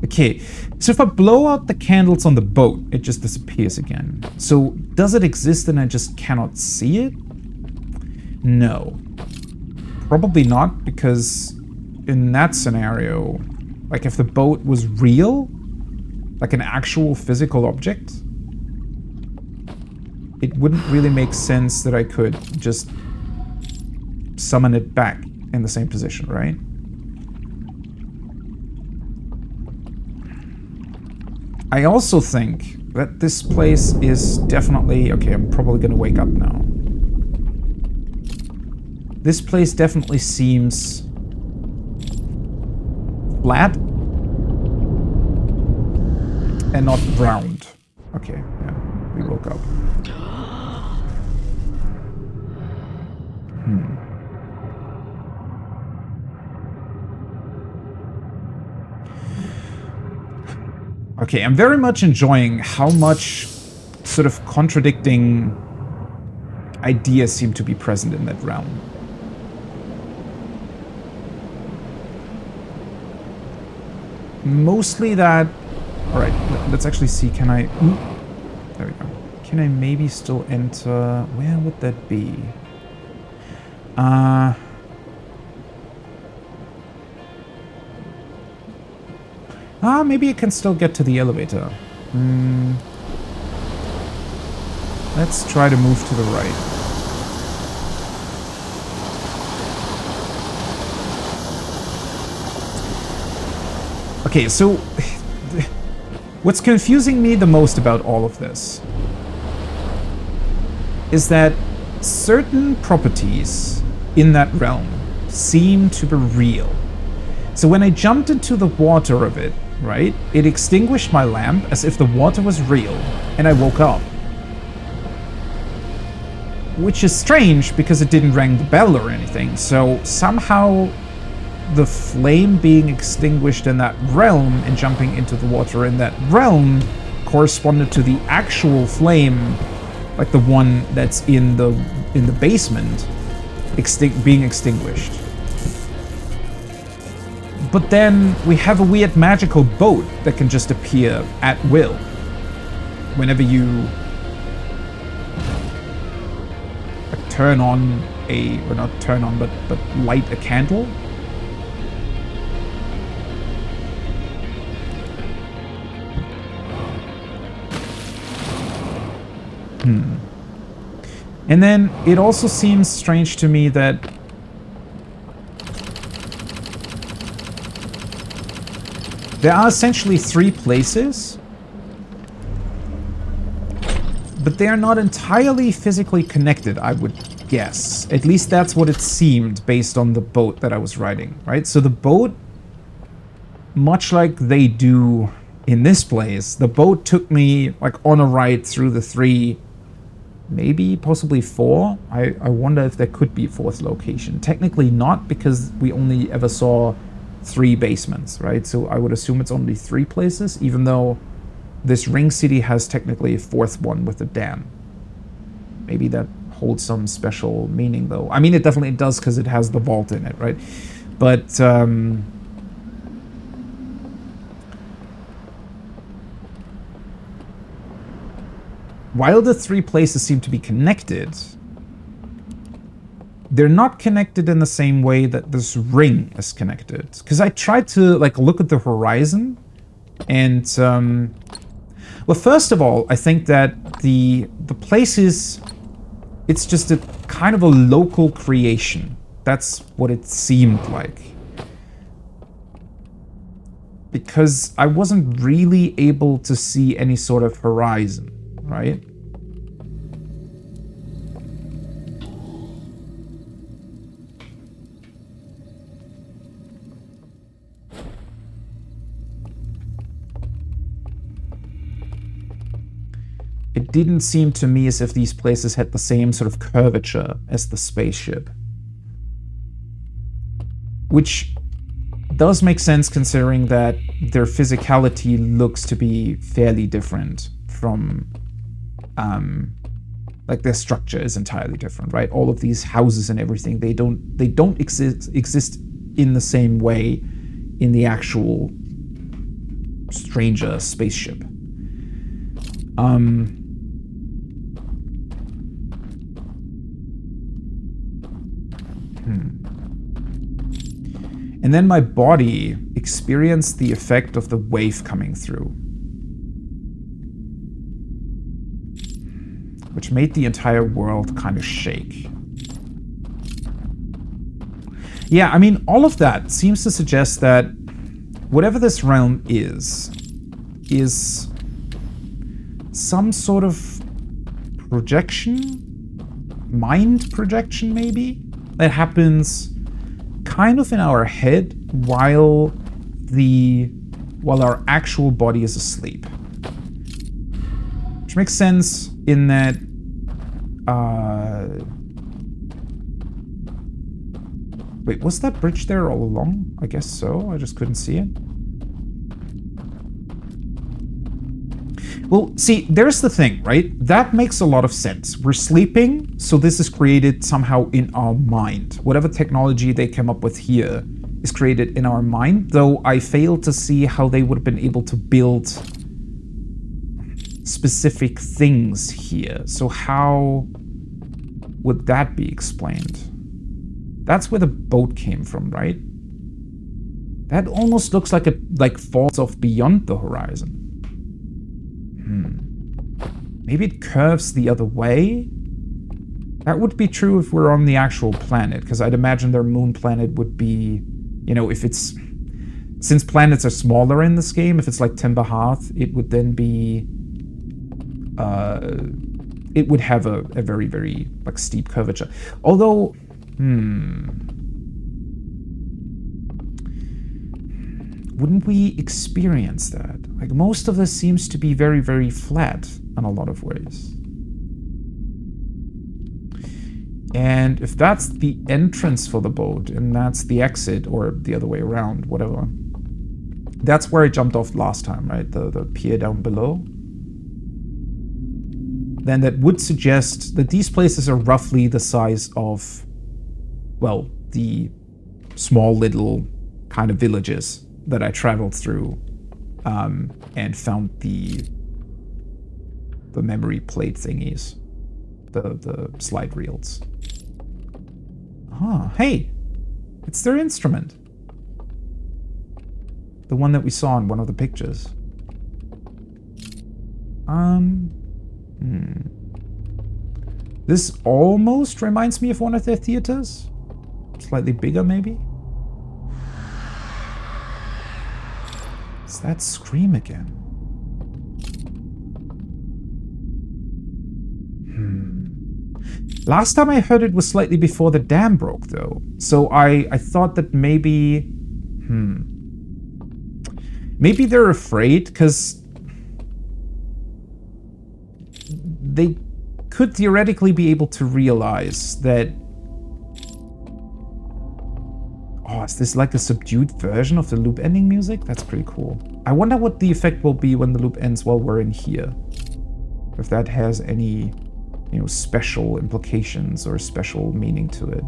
Okay, so if I blow out the candles on the boat, it just disappears again. So does it exist and I just cannot see it? No. Probably not, because in that scenario, like if the boat was real, like an actual physical object, it wouldn't really make sense that I could just summon it back in the same position, right? I also think that this place is definitely... Okay, I'm probably gonna wake up now. This place definitely seems flat and not round. Okay, yeah, we woke up. Okay, I'm very much enjoying how much sort of contradicting ideas seem to be present in that realm. Mostly that... Alright, let's actually see, can I... There we go. Can I maybe still enter... Where would that be? Maybe I can still get to the elevator. Let's try to move to the right. Okay, so what's confusing me the most about all of this is that certain properties in that realm seem to be real. So when I jumped into the water of it, right, it extinguished my lamp as if the water was real, and I woke up. Which is strange because it didn't ring the bell or anything, so somehow the flame being extinguished in that realm and jumping into the water in that realm corresponded to the actual flame, like the one that's in the basement, being extinguished. But then we have a weird magical boat that can just appear at will whenever you turn on or not turn on, but light a candle. And then it also seems strange to me that there are essentially 3 places, but they are not entirely physically connected, I would guess. At least that's what it seemed based on the boat that I was riding, right? So the boat, much like they do in this place, the boat took me like on a ride through the 3, maybe possibly 4. I wonder if there could be a 4th location. Technically not, because we only ever saw 3 basements, right? So I would assume it's only 3 places, even though this ring city has technically a 4th one with a dam. Maybe that holds some special meaning, though. I mean, it definitely does, because it has the vault in it, right? But while the 3 places seem to be connected, they're not connected in the same way that this ring is connected. Because I tried to like look at the horizon, and well, first of all, I think that the places, it's just a kind of a local creation. That's what it seemed like. Because I wasn't really able to see any sort of horizon, right? It didn't seem to me as if these places had the same sort of curvature as the spaceship. Which does make sense considering that their physicality looks to be fairly different from, like their structure is entirely different, right? All of these houses and everything, they don't exist in the same way in the actual stranger spaceship. And then my body experienced the effect of the wave coming through, which made the entire world kind of shake. Yeah, I mean, all of that seems to suggest that whatever this realm is some sort of projection, mind projection maybe, that happens kind of in our head while our actual body is asleep. Which makes sense in that wait, was that bridge there all along? I guess so. I just couldn't see it. Well, see, there's the thing, right? That makes a lot of sense. We're sleeping, so this is created somehow in our mind. Whatever technology they came up with here is created in our mind, though I fail to see how they would have been able to build specific things here. So how would that be explained? That's where the boat came from, right? That almost looks like it falls off beyond the horizon. Maybe it curves the other way? That would be true if we're on the actual planet, because I'd imagine their moon planet would be, you know, if it's... Since planets are smaller in this game, if it's like Timber Hearth, it would then be... it would have a very, very, like, steep curvature. Although... Wouldn't we experience that? Like, most of this seems to be very, very flat in a lot of ways. And if that's the entrance for the boat, and that's the exit, or the other way around, whatever. That's where I jumped off last time, right? The pier down below. then that would suggest that these places are roughly the size of, well, the small little kind of villages that I traveled through and found the memory plate thingies, the slide reels. Ah, hey, it's their instrument. The one that we saw in one of the pictures. This almost reminds me of one of their theaters. Slightly bigger, maybe? It's that scream again. Last time I heard it was slightly before the dam broke, though. So I thought that maybe... Maybe they're afraid, because... they could theoretically be able to realize that... Oh, is this like a subdued version of the loop ending music? That's pretty cool. I wonder what the effect will be when the loop ends while we're in here. If that has any, you know, special implications or special meaning to it.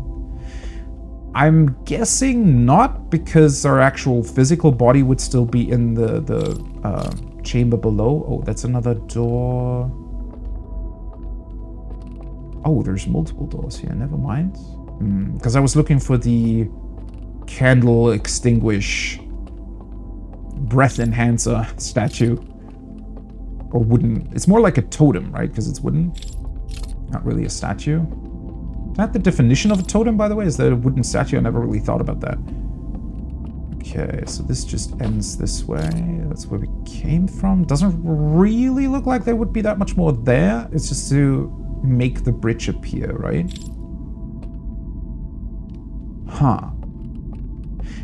I'm guessing not, because our actual physical body would still be in the chamber below. Oh, that's another door. Oh, there's multiple doors here. Never mind. Because I was looking for the candle extinguish breath enhancer statue. Or wooden. It's more like a totem, right? Because it's wooden. Not really a statue. Is that the definition of a totem, by the way? Is that a wooden statue? I never really thought about that. Okay, so this just ends this way. That's where we came from. Doesn't really look like there would be that much more there. It's just to make the bridge appear, right? Huh.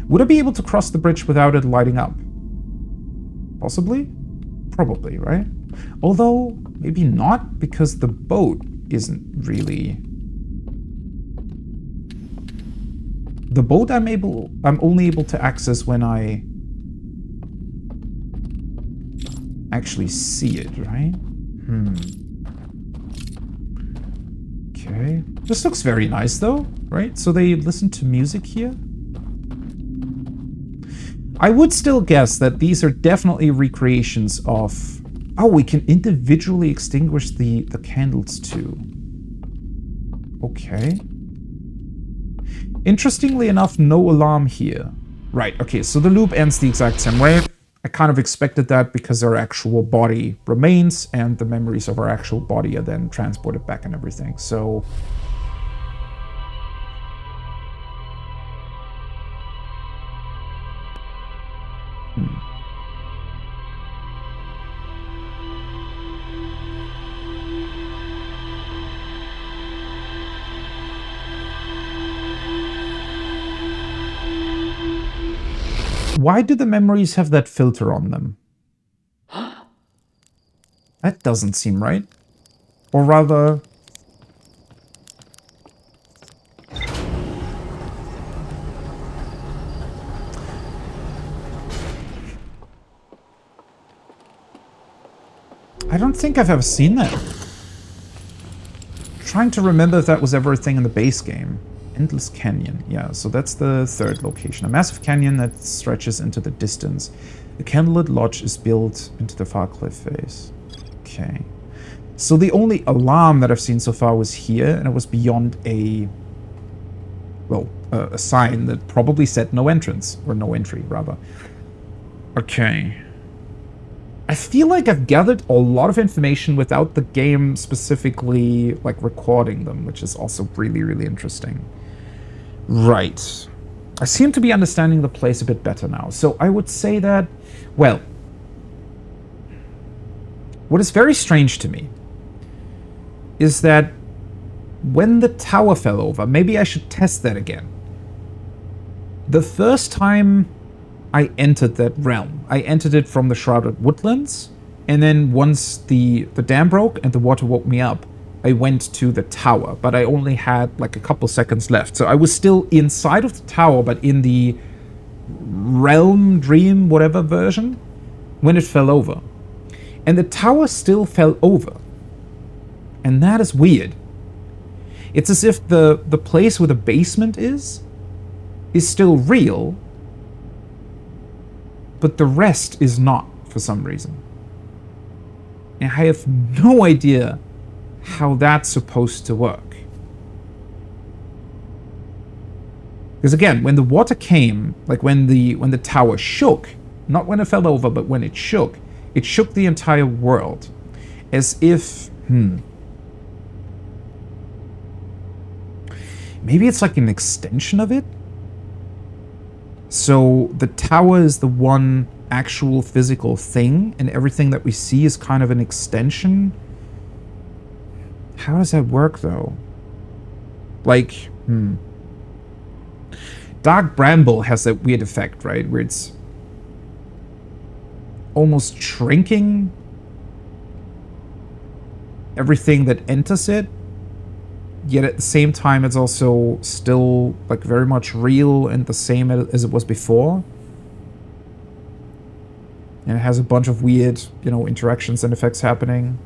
Would I be able to cross the bridge without it lighting up? Possibly? Probably, right? Although, maybe not, because the boat isn't really... The boat I'm only able to access when I actually see it, right? Okay. This looks very nice though, right? So they listen to music here? I would still guess that these are definitely recreations of... Oh, we can individually extinguish the candles too. Okay. Interestingly enough, no alarm here. Right, okay, so the loop ends the exact same way. I kind of expected that because our actual body remains and the memories of our actual body are then transported back and everything. So... Why do the memories have that filter on them? That doesn't seem right. Or rather... I don't think I've ever seen that. I'm trying to remember if that was ever a thing in the base game. Endless Canyon. Yeah, so that's the third location. A massive canyon that stretches into the distance. The Candlelit Lodge is built into the far cliff face. Okay. So the only alarm that I've seen so far was here, and it was beyond a... Well, a sign that probably said no entrance. Or no entry, rather. Okay. I feel like I've gathered a lot of information without the game specifically, like, recording them, which is also really, really interesting. Right. I seem to be understanding the place a bit better now. So I would say that, well, what is very strange to me is that when the tower fell over, maybe I should test that again. The first time I entered that realm, I entered it from the Shrouded Woodlands, and then once the dam broke and the water woke me up, I went to the tower, but I only had like a couple seconds left. So I was still inside of the tower, but in the realm, dream, whatever version, when it fell over. And the tower still fell over. And that is weird. It's as if the place where the basement is still real, but the rest is not for some reason. And I have no idea how that's supposed to work. Because again, when the water came, like when the tower shook, not when it fell over, but when it shook the entire world. As if, maybe it's like an extension of it? So the tower is the one actual physical thing, and everything that we see is kind of an extension? How does that work, though? Like, Dark Bramble has that weird effect, right? Where it's almost shrinking everything that enters it, yet at the same time it's also still like very much real and the same as it was before. And it has a bunch of weird, you know, interactions and effects happening.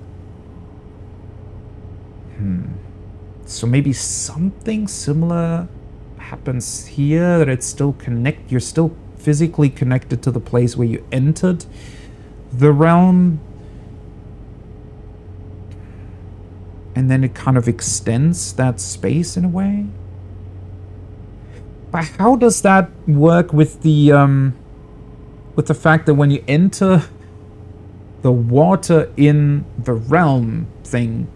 So maybe something similar happens here, that it's still you're still physically connected to the place where you entered the realm. And then it kind of extends that space in a way. But how does that work with the fact that when you enter the water in the realm thing,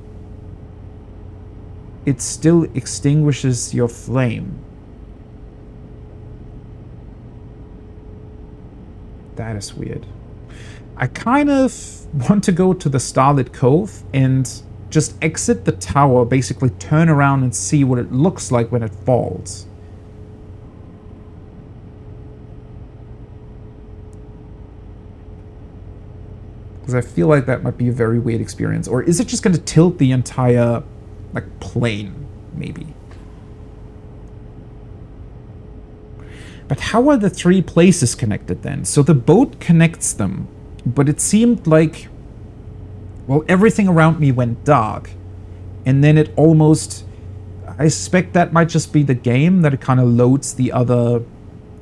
it still extinguishes your flame? That is weird. I kind of want to go to the Starlit Cove and just exit the tower, basically turn around and see what it looks like when it falls. Because I feel like that might be a very weird experience. Or is it just going to tilt the entire, like, plane, maybe? But how are the three places connected then? So the boat connects them, but it seemed like, well, everything around me went dark. And then it almost, I suspect that might just be the game, that it kind of loads the other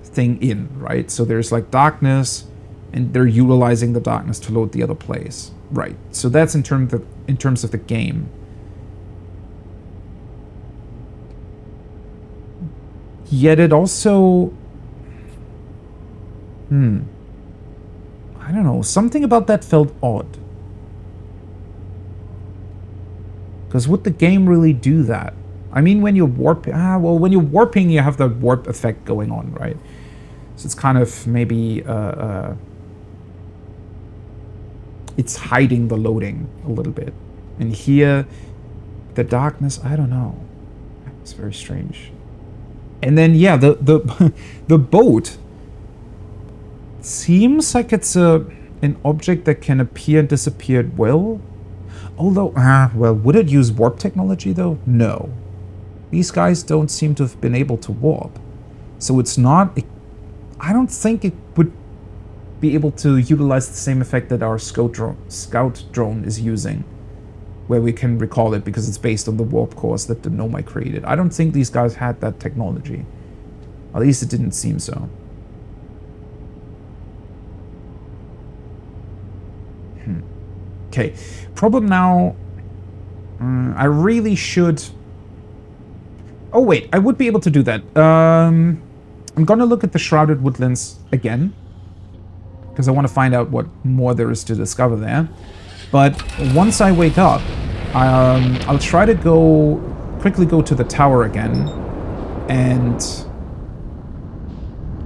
thing in, right? So there's like darkness, and they're utilizing the darkness to load the other place. Right. So that's in terms of the game. Yet it also, I don't know, something about that felt odd. Because would the game really do that? I mean, when you're warping, when you're warping, you have the warp effect going on, right? So it's kind of maybe, it's hiding the loading a little bit. And here, the darkness, I don't know. It's very strange. And then, yeah, the boat seems like it's an object that can appear and disappear at will. Although, well, would it use warp technology, though? No. These guys don't seem to have been able to warp. So it's not... I don't think it would be able to utilize the same effect that our scout drone is using, where we can recall it because it's based on the warp cores that the Nomai created. I don't think these guys had that technology. At least it didn't seem so. Okay, problem now, I really should... Oh wait, I would be able to do that. I'm gonna look at the Shrouded Woodlands again, because I want to find out what more there is to discover there. But once I wake up, I'll try to quickly go to the tower again, and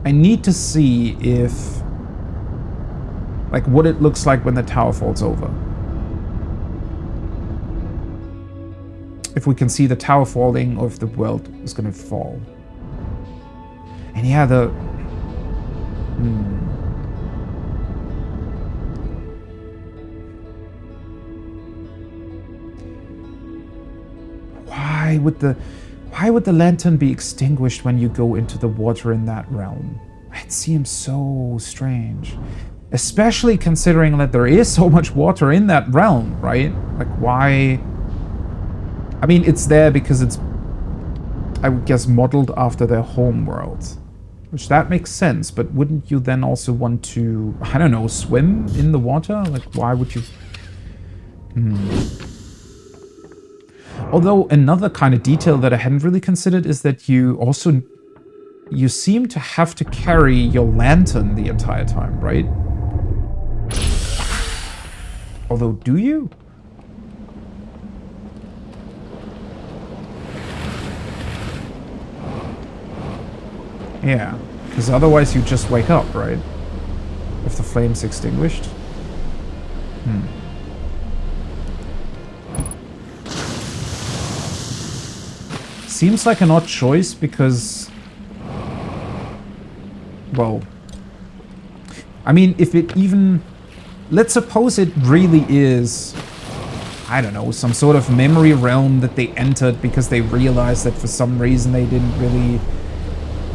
I need to see if, like, what it looks like when the tower falls over. If we can see the tower falling, or if the world is going to fall. And yeah, the... Why would the lantern be extinguished when you go into the water in that realm? It seems so strange. Especially considering that there is so much water in that realm, right? Like, why I mean, it's there because it's, I would guess, modeled after their home world. Which that makes sense, but wouldn't you then also want to, I don't know, swim in the water? Like, why would you... Although, another kind of detail that I hadn't really considered is that you also... You seem to have to carry your lantern the entire time, right? Although, do you? Yeah, because otherwise you just wake up, right? If the flame's extinguished. Seems like an odd choice because... Well... I mean, if it even... Let's suppose it really is... I don't know, some sort of memory realm that they entered because they realized that for some reason they didn't really...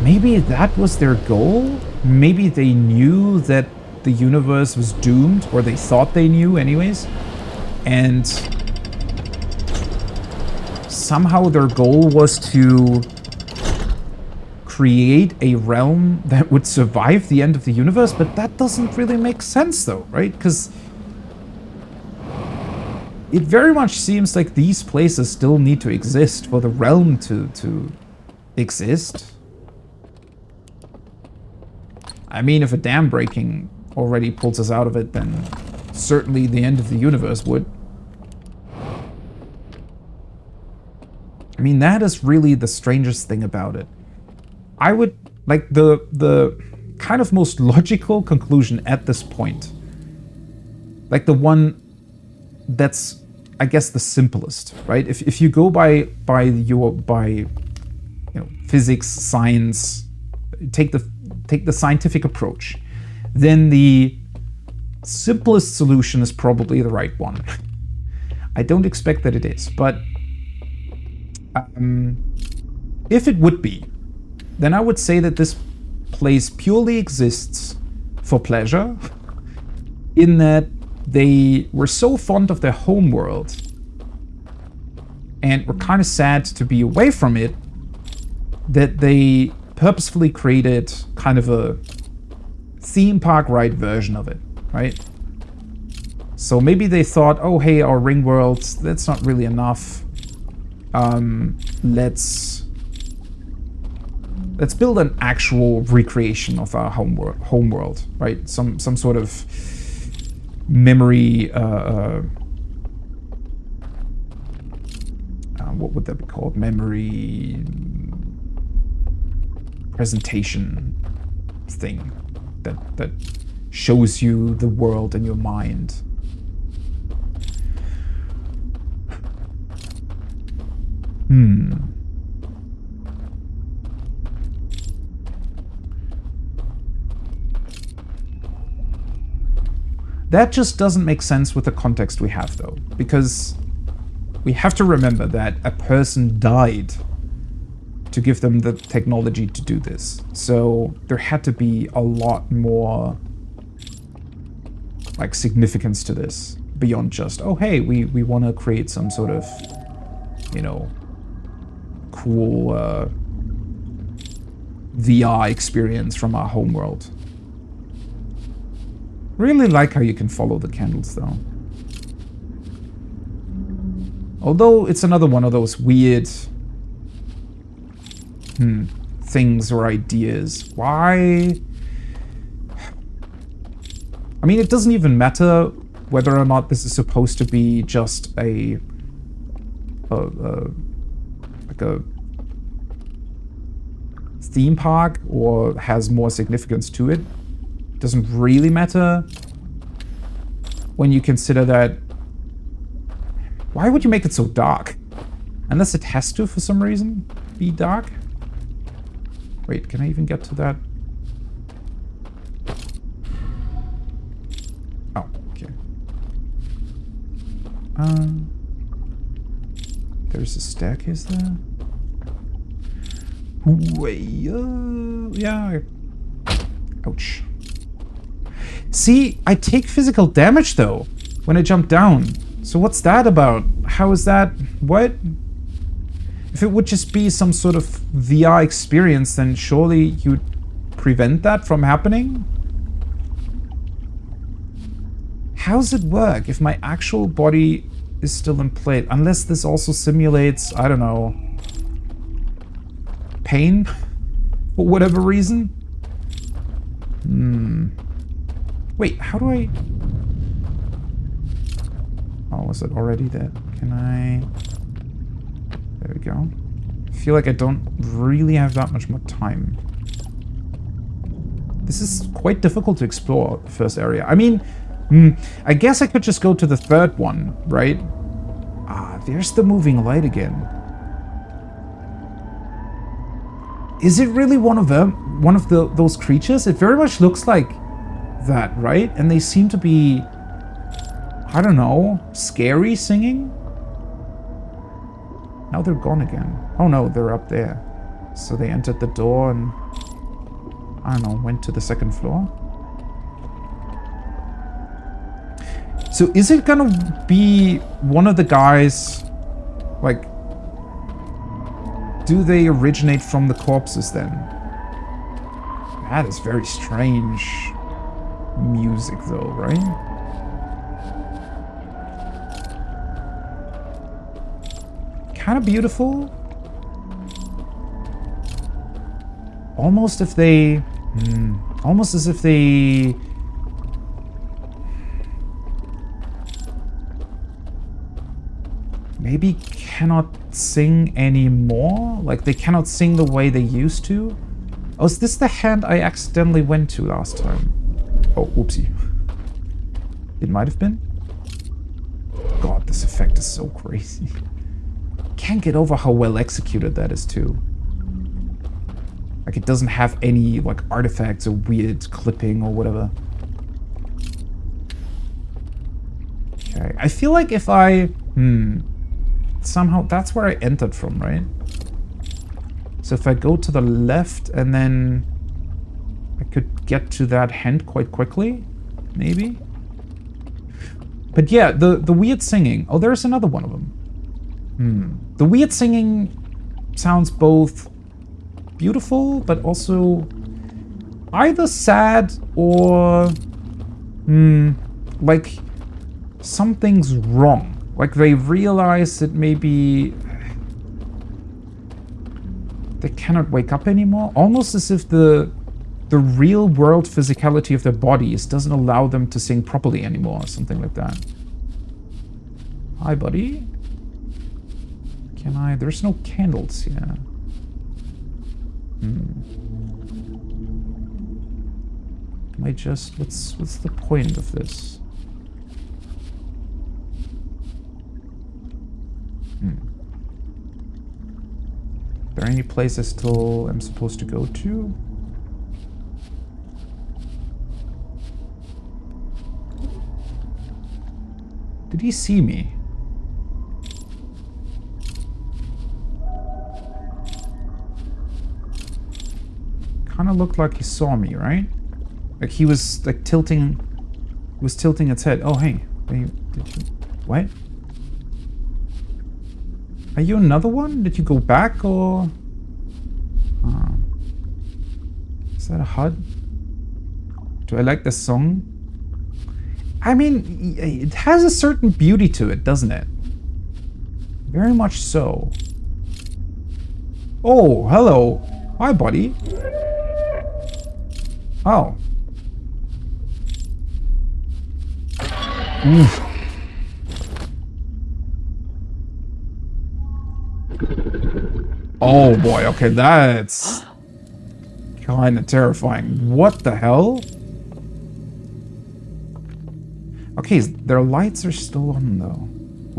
Maybe that was their goal? Maybe they knew that the universe was doomed, or they thought they knew anyways. And somehow their goal was to create a realm that would survive the end of the universe, but that doesn't really make sense though, right? Because it very much seems like these places still need to exist for the realm to exist. I mean, if a dam breaking already pulls us out of it, then certainly the end of the universe would. I mean, that is really the strangest thing about it. I would, like, the kind of most logical conclusion at this point, like the one that's, I guess, the simplest, right? If you go by physics, science, take the scientific approach, then the simplest solution is probably the right one. I don't expect that it is, but if it would be, then I would say that this place purely exists for pleasure, in that they were so fond of their home world and were kind of sad to be away from it that they purposefully created kind of a theme park ride version of it, right? So maybe they thought, oh hey, our ring world, that's not really enough. Let's build an actual recreation of our home world, right? Some sort of memory, what would that be called? Memory presentation thing that shows you the world in your mind. That just doesn't make sense with the context we have, though, because we have to remember that a person died to give them the technology to do this. So there had to be a lot more, like, significance to this beyond just, oh hey, we want to create some sort of, you know, cool VR experience from our homeworld. Really like how you can follow the candles, though. Although it's another one of those weird things or ideas. Why? I mean, it doesn't even matter whether or not this is supposed to be just like a theme park or has more significance to it. Doesn't really matter when you consider that. Why would you make it so dark? Unless it has to, for some reason, be dark. Wait, can I even get to that? Oh, okay. There's a staircase there. Yeah. Ouch. See, I take physical damage though when I jump down. So what's that about? How is that? What? If it would just be some sort of VR experience, then surely you'd prevent that from happening? How does it work if my actual body is still in plate? Unless this also simulates, I don't know, pain? For whatever reason? Wait, how do I... Oh, was it already there? Can I... There we go. I feel like I don't really have that much more time. This is quite difficult to explore, the first area. I mean, I guess I could just go to the third one, right? Ah, there's the moving light again. Is it really one of them? One of those creatures? It very much looks like that, right? And they seem to be, I don't know, scary singing? Now they're gone again. Oh no, they're up there. So they entered the door and, I don't know, went to the second floor. So is it gonna be one of the guys, like, do they originate from the corpses then? That is very strange music though, right? Kind of beautiful. Almost if they... almost as if they... maybe cannot sing anymore? Like they cannot sing the way they used to? Oh, is this the hand I accidentally went to last time? Oh, oopsie. It might have been. God, this effect is so crazy. Can't get over how well executed that is too. Like it doesn't have any like artifacts or weird clipping or whatever. Okay, I feel like if I... somehow, that's where I entered from, right? So if I go to the left and then I could get to that hand quite quickly, maybe? But yeah, the weird singing. Oh, there's another one of them. The weird singing sounds both beautiful, but also either sad or like something's wrong. Like they realize that maybe they cannot wake up anymore. Almost as if the real world physicality of their bodies doesn't allow them to sing properly anymore, or something like that. Hi, buddy. Can I... There's no candles here. Can I just... What's the point of this? Are there any place I still am supposed to go to? Did he see me? Kind of looked like he saw me, right? Like he was like tilting its head. Oh, hey. Did you... What? Are you another one? Did you go back or... Is that a HUD? Do I like this song? I mean, it has a certain beauty to it, doesn't it? Very much so. Oh, hello. Hi, buddy. Oh. Oof. Oh boy, okay, that's kind of terrifying. What the hell? Okay, their lights are still on though.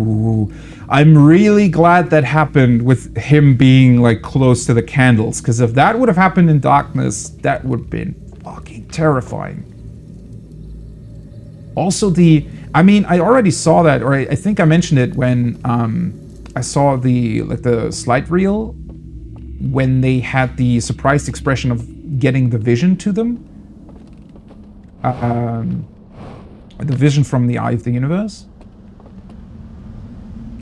Ooh, I'm really glad that happened with him being like close to the candles, because if that would have happened in darkness, that would have been fucking terrifying. Also I mean, I already saw that, or I think I mentioned it when I saw the slide reel when they had the surprised expression of getting the vision to them. The vision from the Eye of the Universe.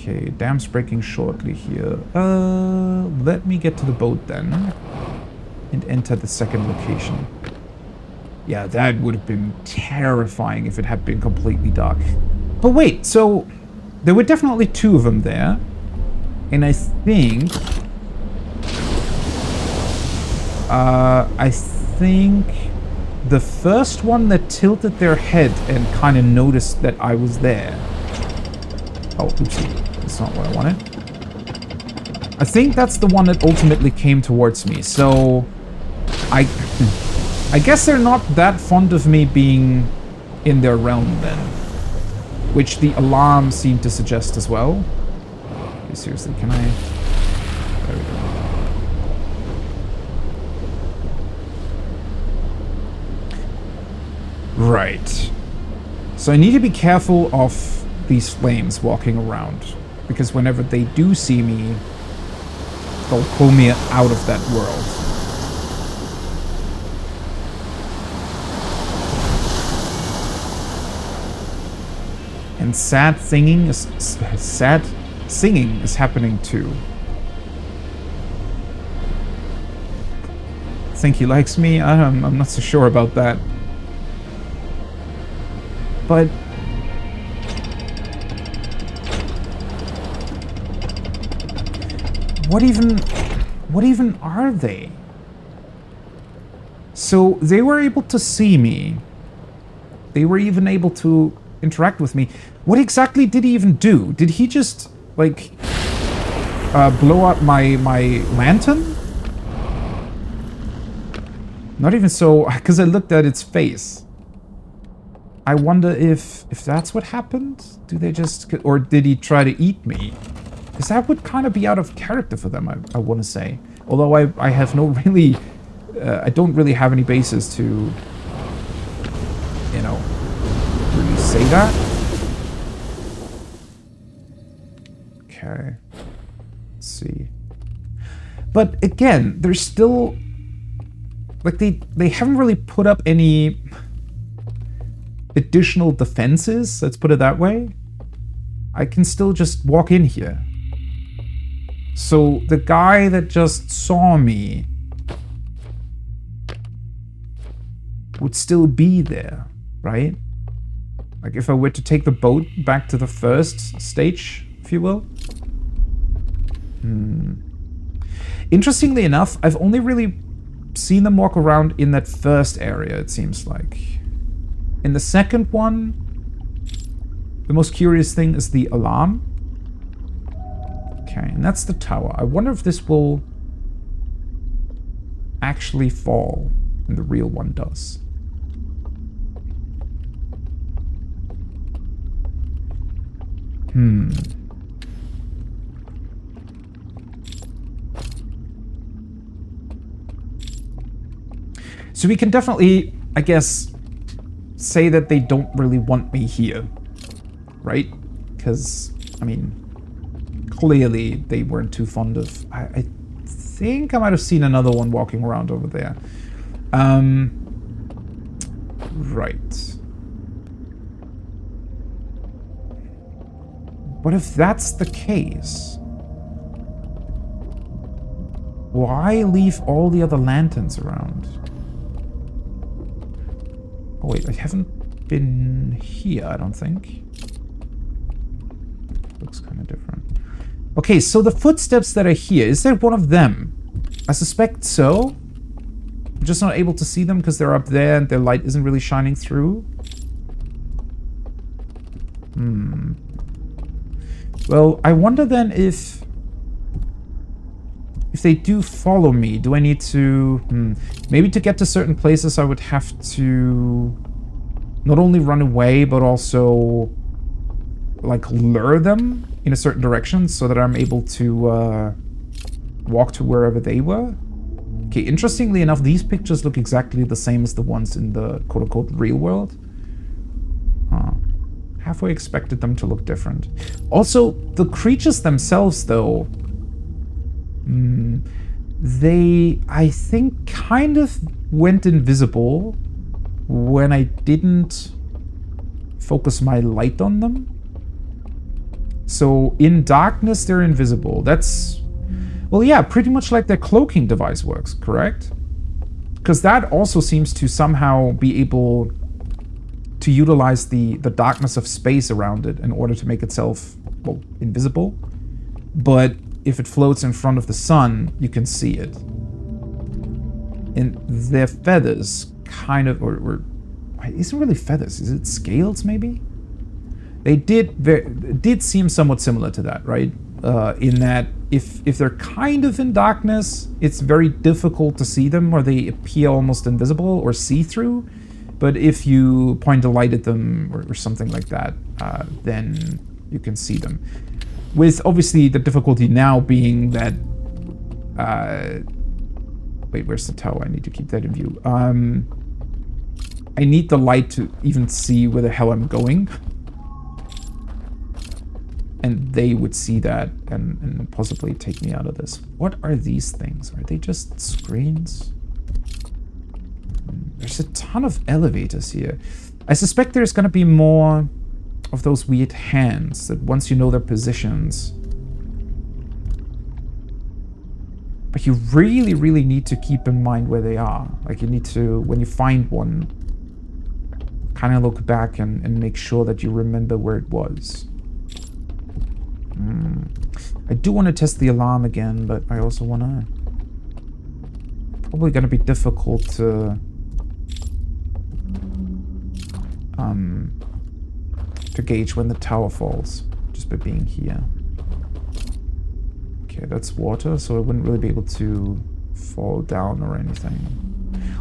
Okay, dam's breaking shortly here. Let me get to the boat then. And enter the second location. Yeah, that would have been terrifying if it had been completely dark. But wait, so there were definitely two of them there. And I think the first one that tilted their head and kind of noticed that I was there. Oh, oopsie. That's not what I wanted. I think that's the one that ultimately came towards me. So I guess they're not that fond of me being in their realm then. Which the alarm seemed to suggest as well. Okay, seriously, can I... There we go. Right. So I need to be careful of these flames walking around. Because whenever they do see me, they'll pull me out of that world. And sad singing is happening too. Think he likes me? I'm not so sure about that. But what even are they? So they were able to see me. They were even able to interact with me. What exactly did he even do? Did he just, like, blow up my lantern? Not even so, because I looked at its face. I wonder if that's what happened? Do they just... Or did he try to eat me? Because that would kind of be out of character for them, I want to say. Although I have no really... I don't really have any basis to... You know... Really say that? Okay. Let's see. But again, there's still... Like, they haven't really put up any... additional defenses, let's put it that way. I can still just walk in here. So the guy that just saw me would still be there, right? Like if I were to take the boat back to the first stage, if you will. Interestingly enough, I've only really seen them walk around in that first area, it seems like. In the second one, the most curious thing is the alarm. Okay, and that's the tower. I wonder if this will actually fall, and the real one does. So we can definitely, I guess, say that they don't really want me here, right? Because, I mean, clearly they weren't too fond of... I think I might have seen another one walking around over there. Right. But if that's the case, why leave all the other lanterns around? Oh wait, I haven't been here, I don't think. Looks kind of different. Okay, so the footsteps that are here, is that one of them? I suspect so. I'm just not able to see them because they're up there and their light isn't really shining through. Well, I wonder then if they do follow me, do I need to... Maybe to get to certain places I would have to not only run away, but also like lure them in a certain direction so that I'm able to walk to wherever they were. Okay, interestingly enough, these pictures look exactly the same as the ones in the quote-unquote real world. Halfway expected them to look different. Also, the creatures themselves, though, they, I think, kind of went invisible when I didn't focus my light on them. So in darkness, they're invisible. That's, well, yeah, pretty much like their cloaking device works, correct? Because that also seems to somehow be able to utilize the darkness of space around it in order to make itself, well, invisible. But if it floats in front of the sun, you can see it. And their feathers kind of, or it isn't really feathers, is it scales maybe? They did seem somewhat similar to that, right? In that if they're kind of in darkness, it's very difficult to see them, or they appear almost invisible or see-through. But if you point a light at them or something like that, then you can see them. With obviously the difficulty now being that... wait, where's the tower? I need to keep that in view. I need the light to even see where the hell I'm going. And they would see that and possibly take me out of this. What are these things? Are they just screens? There's a ton of elevators here. I suspect there's going to be more of those weird hands that once you know their positions. But you really, really need to keep in mind where they are. Like, you need to, when you find one, kind of look back and make sure that you remember where it was. I do want to test the alarm again, but I also want to... Probably going to be difficult to gauge when the tower falls, just by being here. Okay, that's water, so I wouldn't really be able to fall down or anything.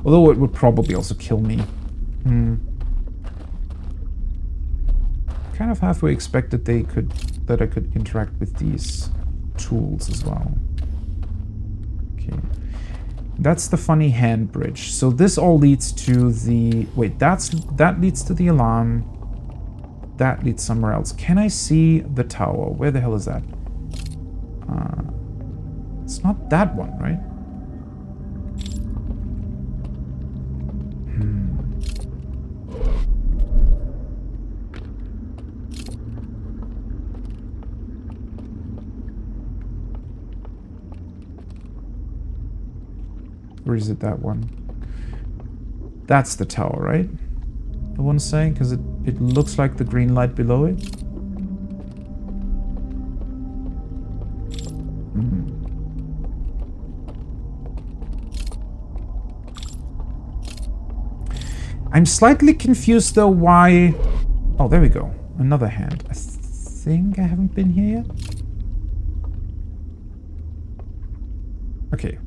Although it would probably also kill me. Kind of halfway expected that I could interact with these tools as well. Okay. That's the funny hand bridge. So this all leads to the... Wait, that leads to the alarm. That leads somewhere else. Can I see the tower? Where the hell is that? It's not that one, right? Or is it that one? That's the tower, right? I want to say, because it looks like the green light below it. I'm slightly confused though why... Oh, there we go. Another hand. I think I haven't been here yet. Okay.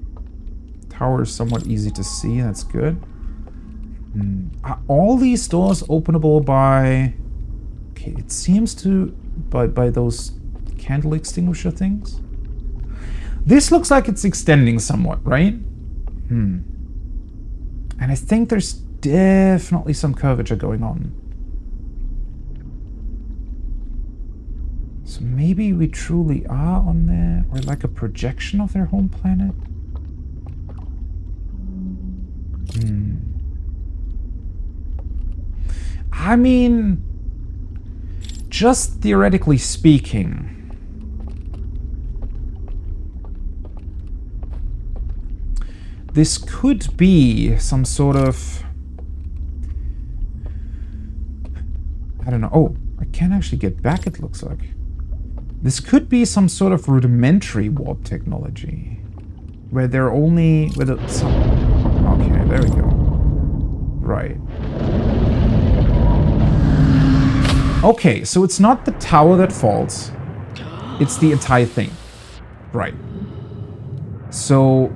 Tower is somewhat easy to see, that's good. Are all these doors openable by... Okay, it seems to... By those candle extinguisher things? This looks like it's extending somewhat, right? And I think there's definitely some curvature going on. So maybe we truly are on there, or like a projection of their home planet? I mean, just theoretically speaking, this could be some sort of... I don't know. Oh, I can actually get back, it looks like. This could be some sort of rudimentary warp technology. Where they're only... Okay, there we go. Right. Okay, so it's not the tower that falls. It's the entire thing. Right. So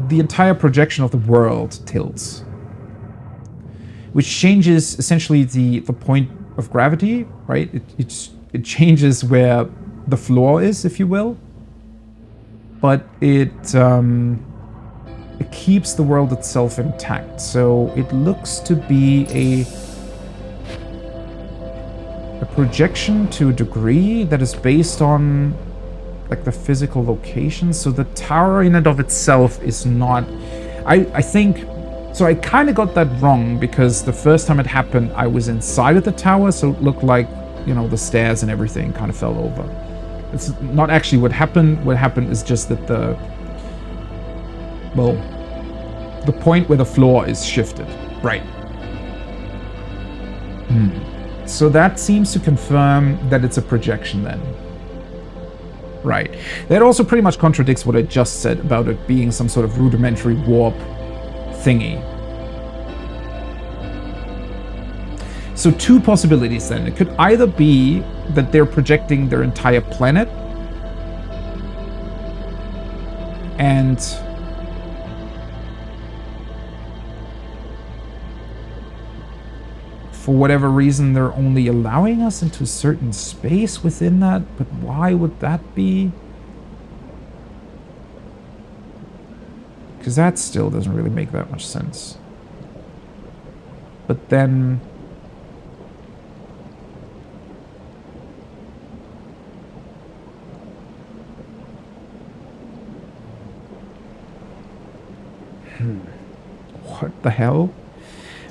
the entire projection of the world tilts. Which changes essentially the point of gravity, right? It changes where the floor is, if you will. But it keeps the world itself intact. So it looks to be a projection to a degree that is based on like the physical location. So the tower in and of itself is not... I think... So I kind of got that wrong because the first time it happened, I was inside of the tower, so it looked like you know, the stairs and everything kind of fell over. It's not actually what happened. What happened is just that the point where the floor is shifted. Right. So that seems to confirm that it's a projection then. Right. That also pretty much contradicts what I just said about it being some sort of rudimentary warp thingy. So two possibilities then. It could either be that they're projecting their entire planet and for whatever reason they're only allowing us into a certain space within that, but why would that be? Because that still doesn't really make that much sense. But then what the hell?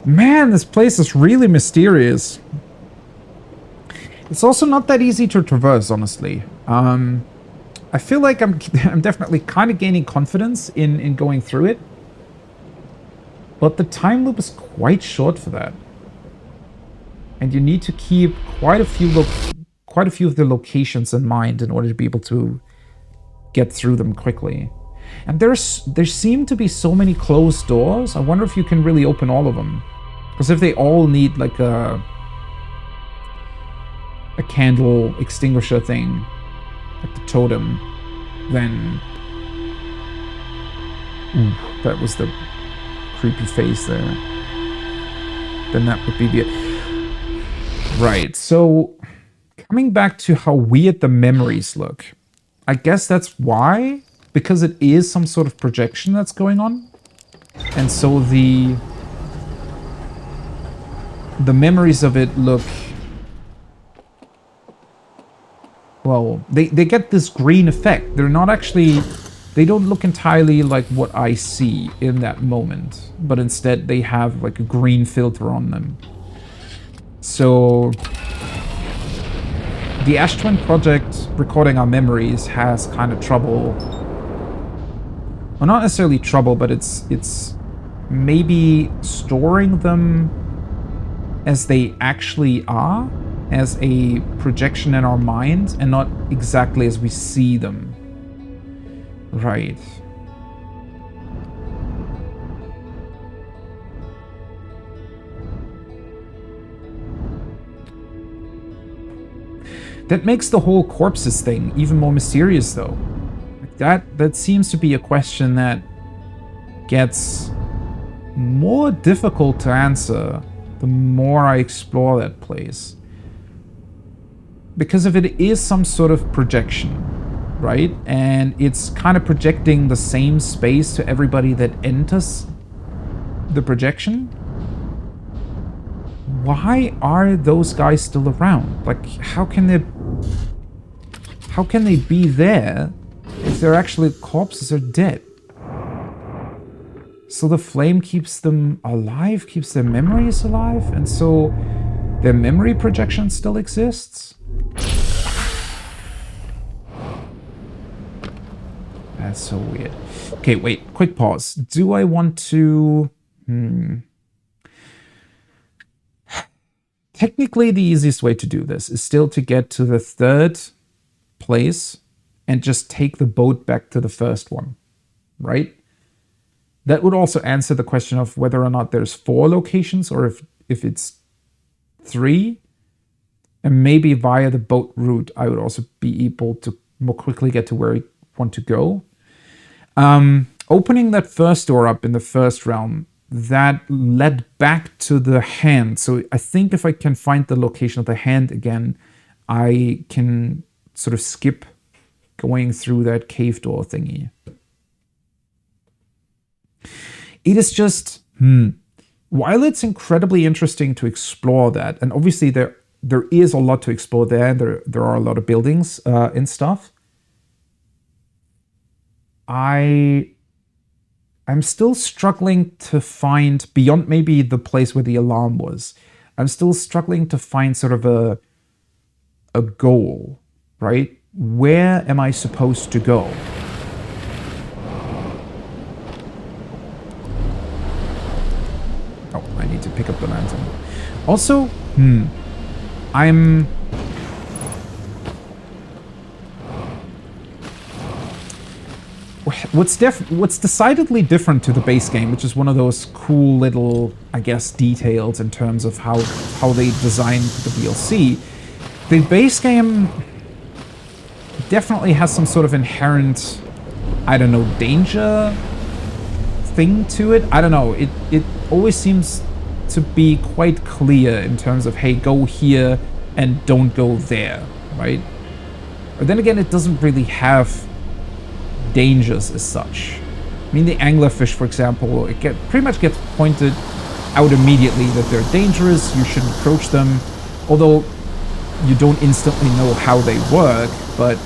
Man, this place is really mysterious. It's also not that easy to traverse, honestly. I feel like I'm definitely kind of gaining confidence in going through it. But the time loop is quite short for that. And you need to keep quite a few of the locations in mind in order to be able to get through them quickly. And there seem to be so many closed doors. I wonder if you can really open all of them. Because if they all need like a candle extinguisher thing, like the totem, then... Ooh, that was the creepy face there. Then that would be the... Right, so coming back to how weird the memories look. I guess that's why, because it is some sort of projection that's going on. And so the memories of it look... Well, they get this green effect. They're not actually... They don't look entirely like what I see in that moment. But instead they have like a green filter on them. So... The Ash Twin project recording our memories has kind of trouble... Well, not necessarily trouble, but it's maybe storing them as they actually are, as a projection in our mind, and not exactly as we see them. Right. That makes the whole corpses thing even more mysterious, though. That seems to be a question that gets more difficult to answer the more I explore that place. Because if it is some sort of projection, right? And it's kind of projecting the same space to everybody that enters the projection, why are those guys still around? Like, how can they be there if they're actually corpses or dead? So the flame keeps them alive, keeps their memories alive, and so their memory projection still exists? That's so weird. Okay, wait, quick pause. Do I want to... Technically, the easiest way to do this is still to get to the third place and just take the boat back to the first one, right? That would also answer the question of whether or not there's 4 locations or if it's 3. And maybe via the boat route, I would also be able to more quickly get to where I want to go. Opening that first door up in the first realm, that led back to the hand. So I think if I can find the location of the hand again, I can sort of skip going through that cave door thingy. It is just, while it's incredibly interesting to explore that, and obviously there is a lot to explore there. There are a lot of buildings and stuff. I'm still struggling to find, beyond maybe the place where the alarm was, I'm still struggling to find sort of a goal, right? Where am I supposed to go? Oh, I need to pick up the lantern. Also, I'm... What's decidedly different to the base game, which is one of those cool little, I guess, details in terms of how they designed the DLC. The base game definitely has some sort of inherent, I don't know, danger thing to it. I don't know. It always seems to be quite clear in terms of, hey, go here and don't go there, right? But then again, it doesn't really have dangers as such. I mean, the anglerfish, for example, pretty much gets pointed out immediately that they're dangerous, you shouldn't approach them, although you don't instantly know how they work, but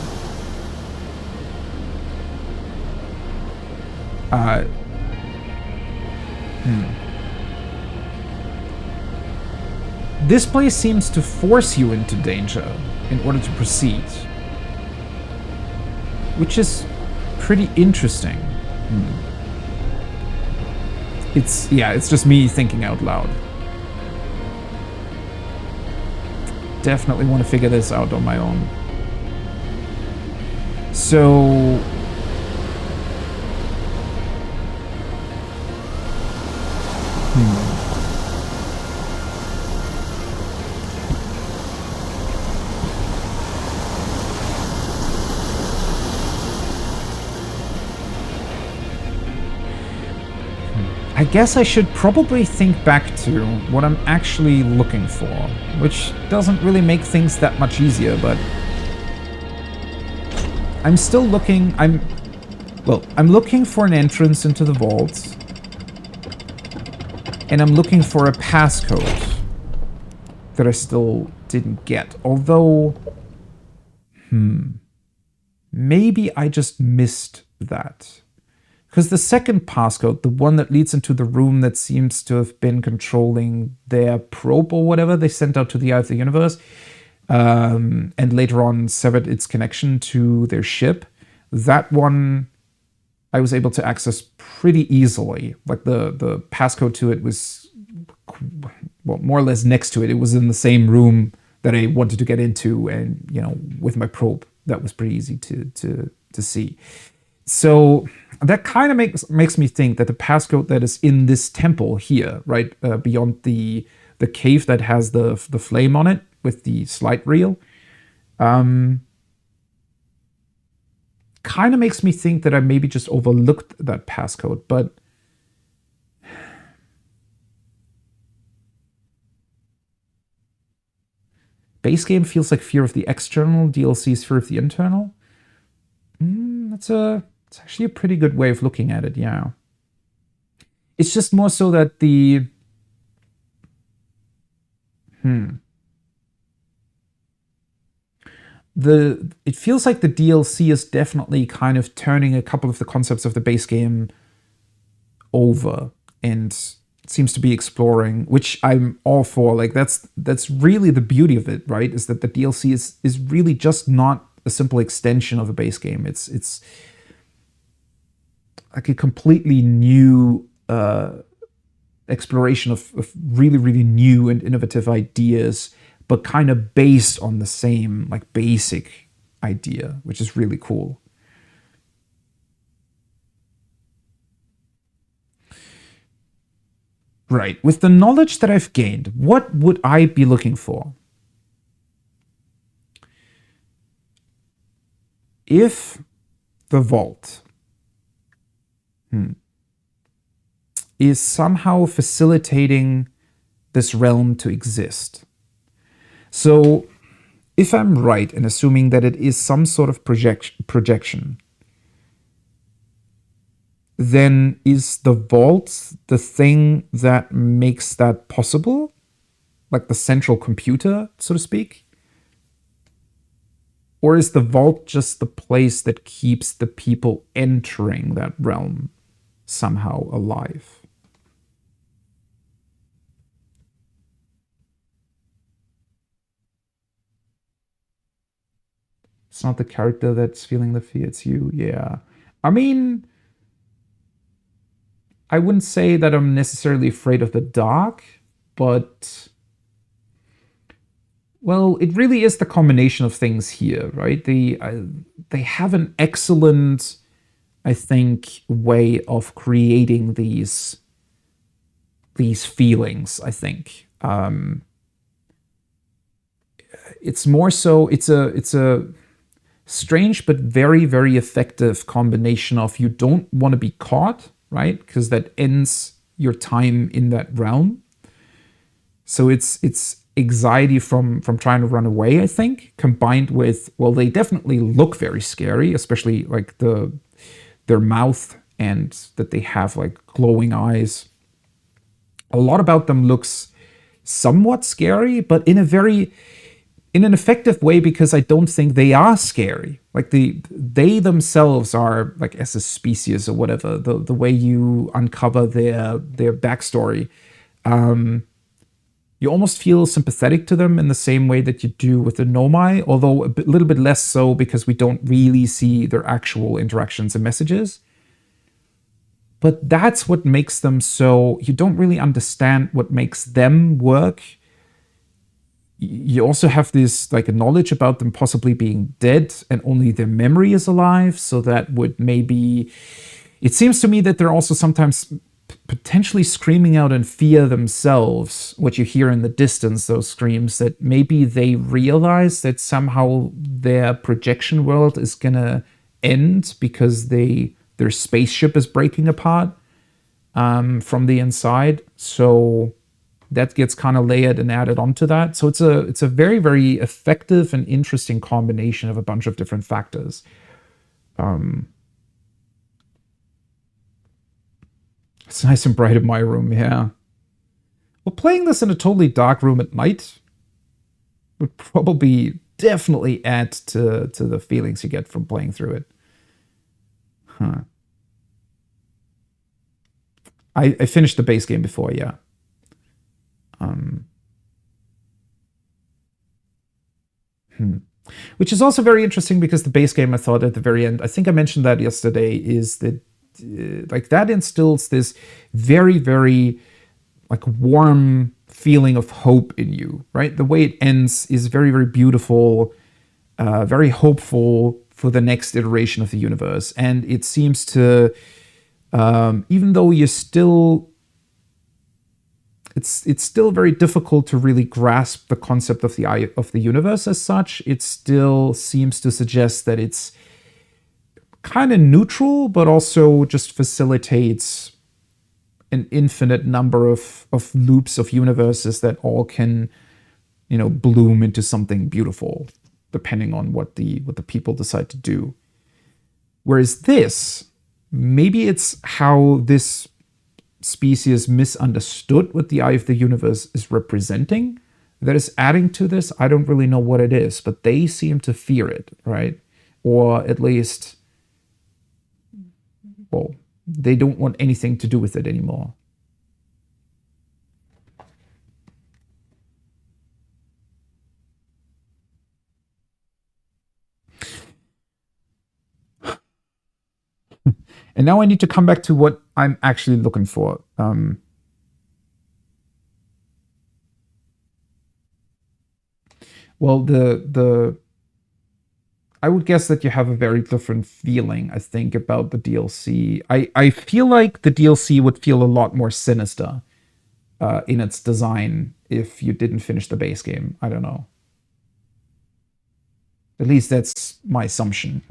this place seems to force you into danger in order to proceed, which is pretty interesting. It's just me thinking out loud. Definitely want to figure this out on my own. So I guess I should probably think back to what I'm actually looking for, which doesn't really make things that much easier, but I'm still looking. I'm looking for an entrance into the vault, and I'm looking for a passcode that I still didn't get. Although, maybe I just missed that. Because the second passcode, the one that leads into the room that seems to have been controlling their probe or whatever they sent out to the eye of the universe, and later on severed its connection to their ship, that one I was able to access pretty easily. Like the passcode to it was, well, more or less next to it. It was in the same room that I wanted to get into, and with my probe, that was pretty easy to see. So that kind of makes me think that the passcode that is in this temple here, right, beyond the cave that has the flame on it with the slide reel, kind of makes me think that I maybe just overlooked that passcode. But base game feels like Fear of the External, DLC is Fear of the Internal. It's actually a pretty good way of looking at it, yeah. It's just more so that it feels like the DLC is definitely kind of turning a couple of the concepts of the base game over, and seems to be exploring, which I'm all for. Like that's really the beauty of it, right? Is that the DLC is really just not a simple extension of a base game. It's like a completely new exploration of really, really new and innovative ideas, but kind of based on the same like basic idea, which is really cool. Right. With the knowledge that I've gained, what would I be looking for? If the vault is somehow facilitating this realm to exist. So if I'm right in assuming that it is some sort of projection, then is the vault the thing that makes that possible? Like the central computer, so to speak? Or is the vault just the place that keeps the people entering that realm somehow alive? It's not the character that's feeling the fear, it's you. Yeah. I mean, I wouldn't say that I'm necessarily afraid of the dark, but well, it really is the combination of things here, right? They have an excellent, I think, way of creating these feelings. I think it's more so it's a strange but very, very effective combination of you don't want to be caught, right? Because that ends your time in that realm. So it's anxiety from trying to run away, I think, combined with, well, they definitely look very scary, especially like their mouth and that they have like glowing eyes. A lot about them looks somewhat scary, but in an effective way, because I don't think they are scary. Like they themselves are, like, as a species or whatever, the way you uncover their backstory, you almost feel sympathetic to them in the same way that you do with the Nomai, although little bit less so because we don't really see their actual interactions and messages. But that's what makes them so, you don't really understand what makes them work. You also have this like a knowledge about them possibly being dead and only their memory is alive. So that would maybe, it seems to me that they're also sometimes potentially screaming out in fear themselves. What you hear in the distance, those screams, that maybe they realize that somehow their projection world is gonna end because their spaceship is breaking apart from the inside. So that gets kind of layered and added onto that. So it's a very, very effective and interesting combination of a bunch of different factors. It's nice and bright in my room, yeah. Well, playing this in a totally dark room at night would probably definitely add to the feelings you get from playing through it. Huh. I finished the base game before, yeah. Which is also very interesting because the base game, I thought at the very end, I think I mentioned that yesterday, is that like that instills this very, very like warm feeling of hope in you, right? The way it ends is very, very beautiful, very hopeful for the next iteration of the universe. And it seems to, even though you're still, it's still very difficult to really grasp the concept of the eye of the universe as such. It still seems to suggest that it's kind of neutral, but also just facilitates an infinite number of loops of universes that all can, you know, bloom into something beautiful, depending on what the people decide to do. Whereas this, maybe it's how this species misunderstood what the eye of the universe is representing that is adding to this. I don't really know what it is, but they seem to fear it, right? Or at least, well, they don't want anything to do with it anymore. And now I need to come back to what I'm actually looking for. Well, I would guess that you have a very different feeling, I think, about the DLC. I feel like the DLC would feel a lot more sinister in its design if you didn't finish the base game. I don't know. At least that's my assumption.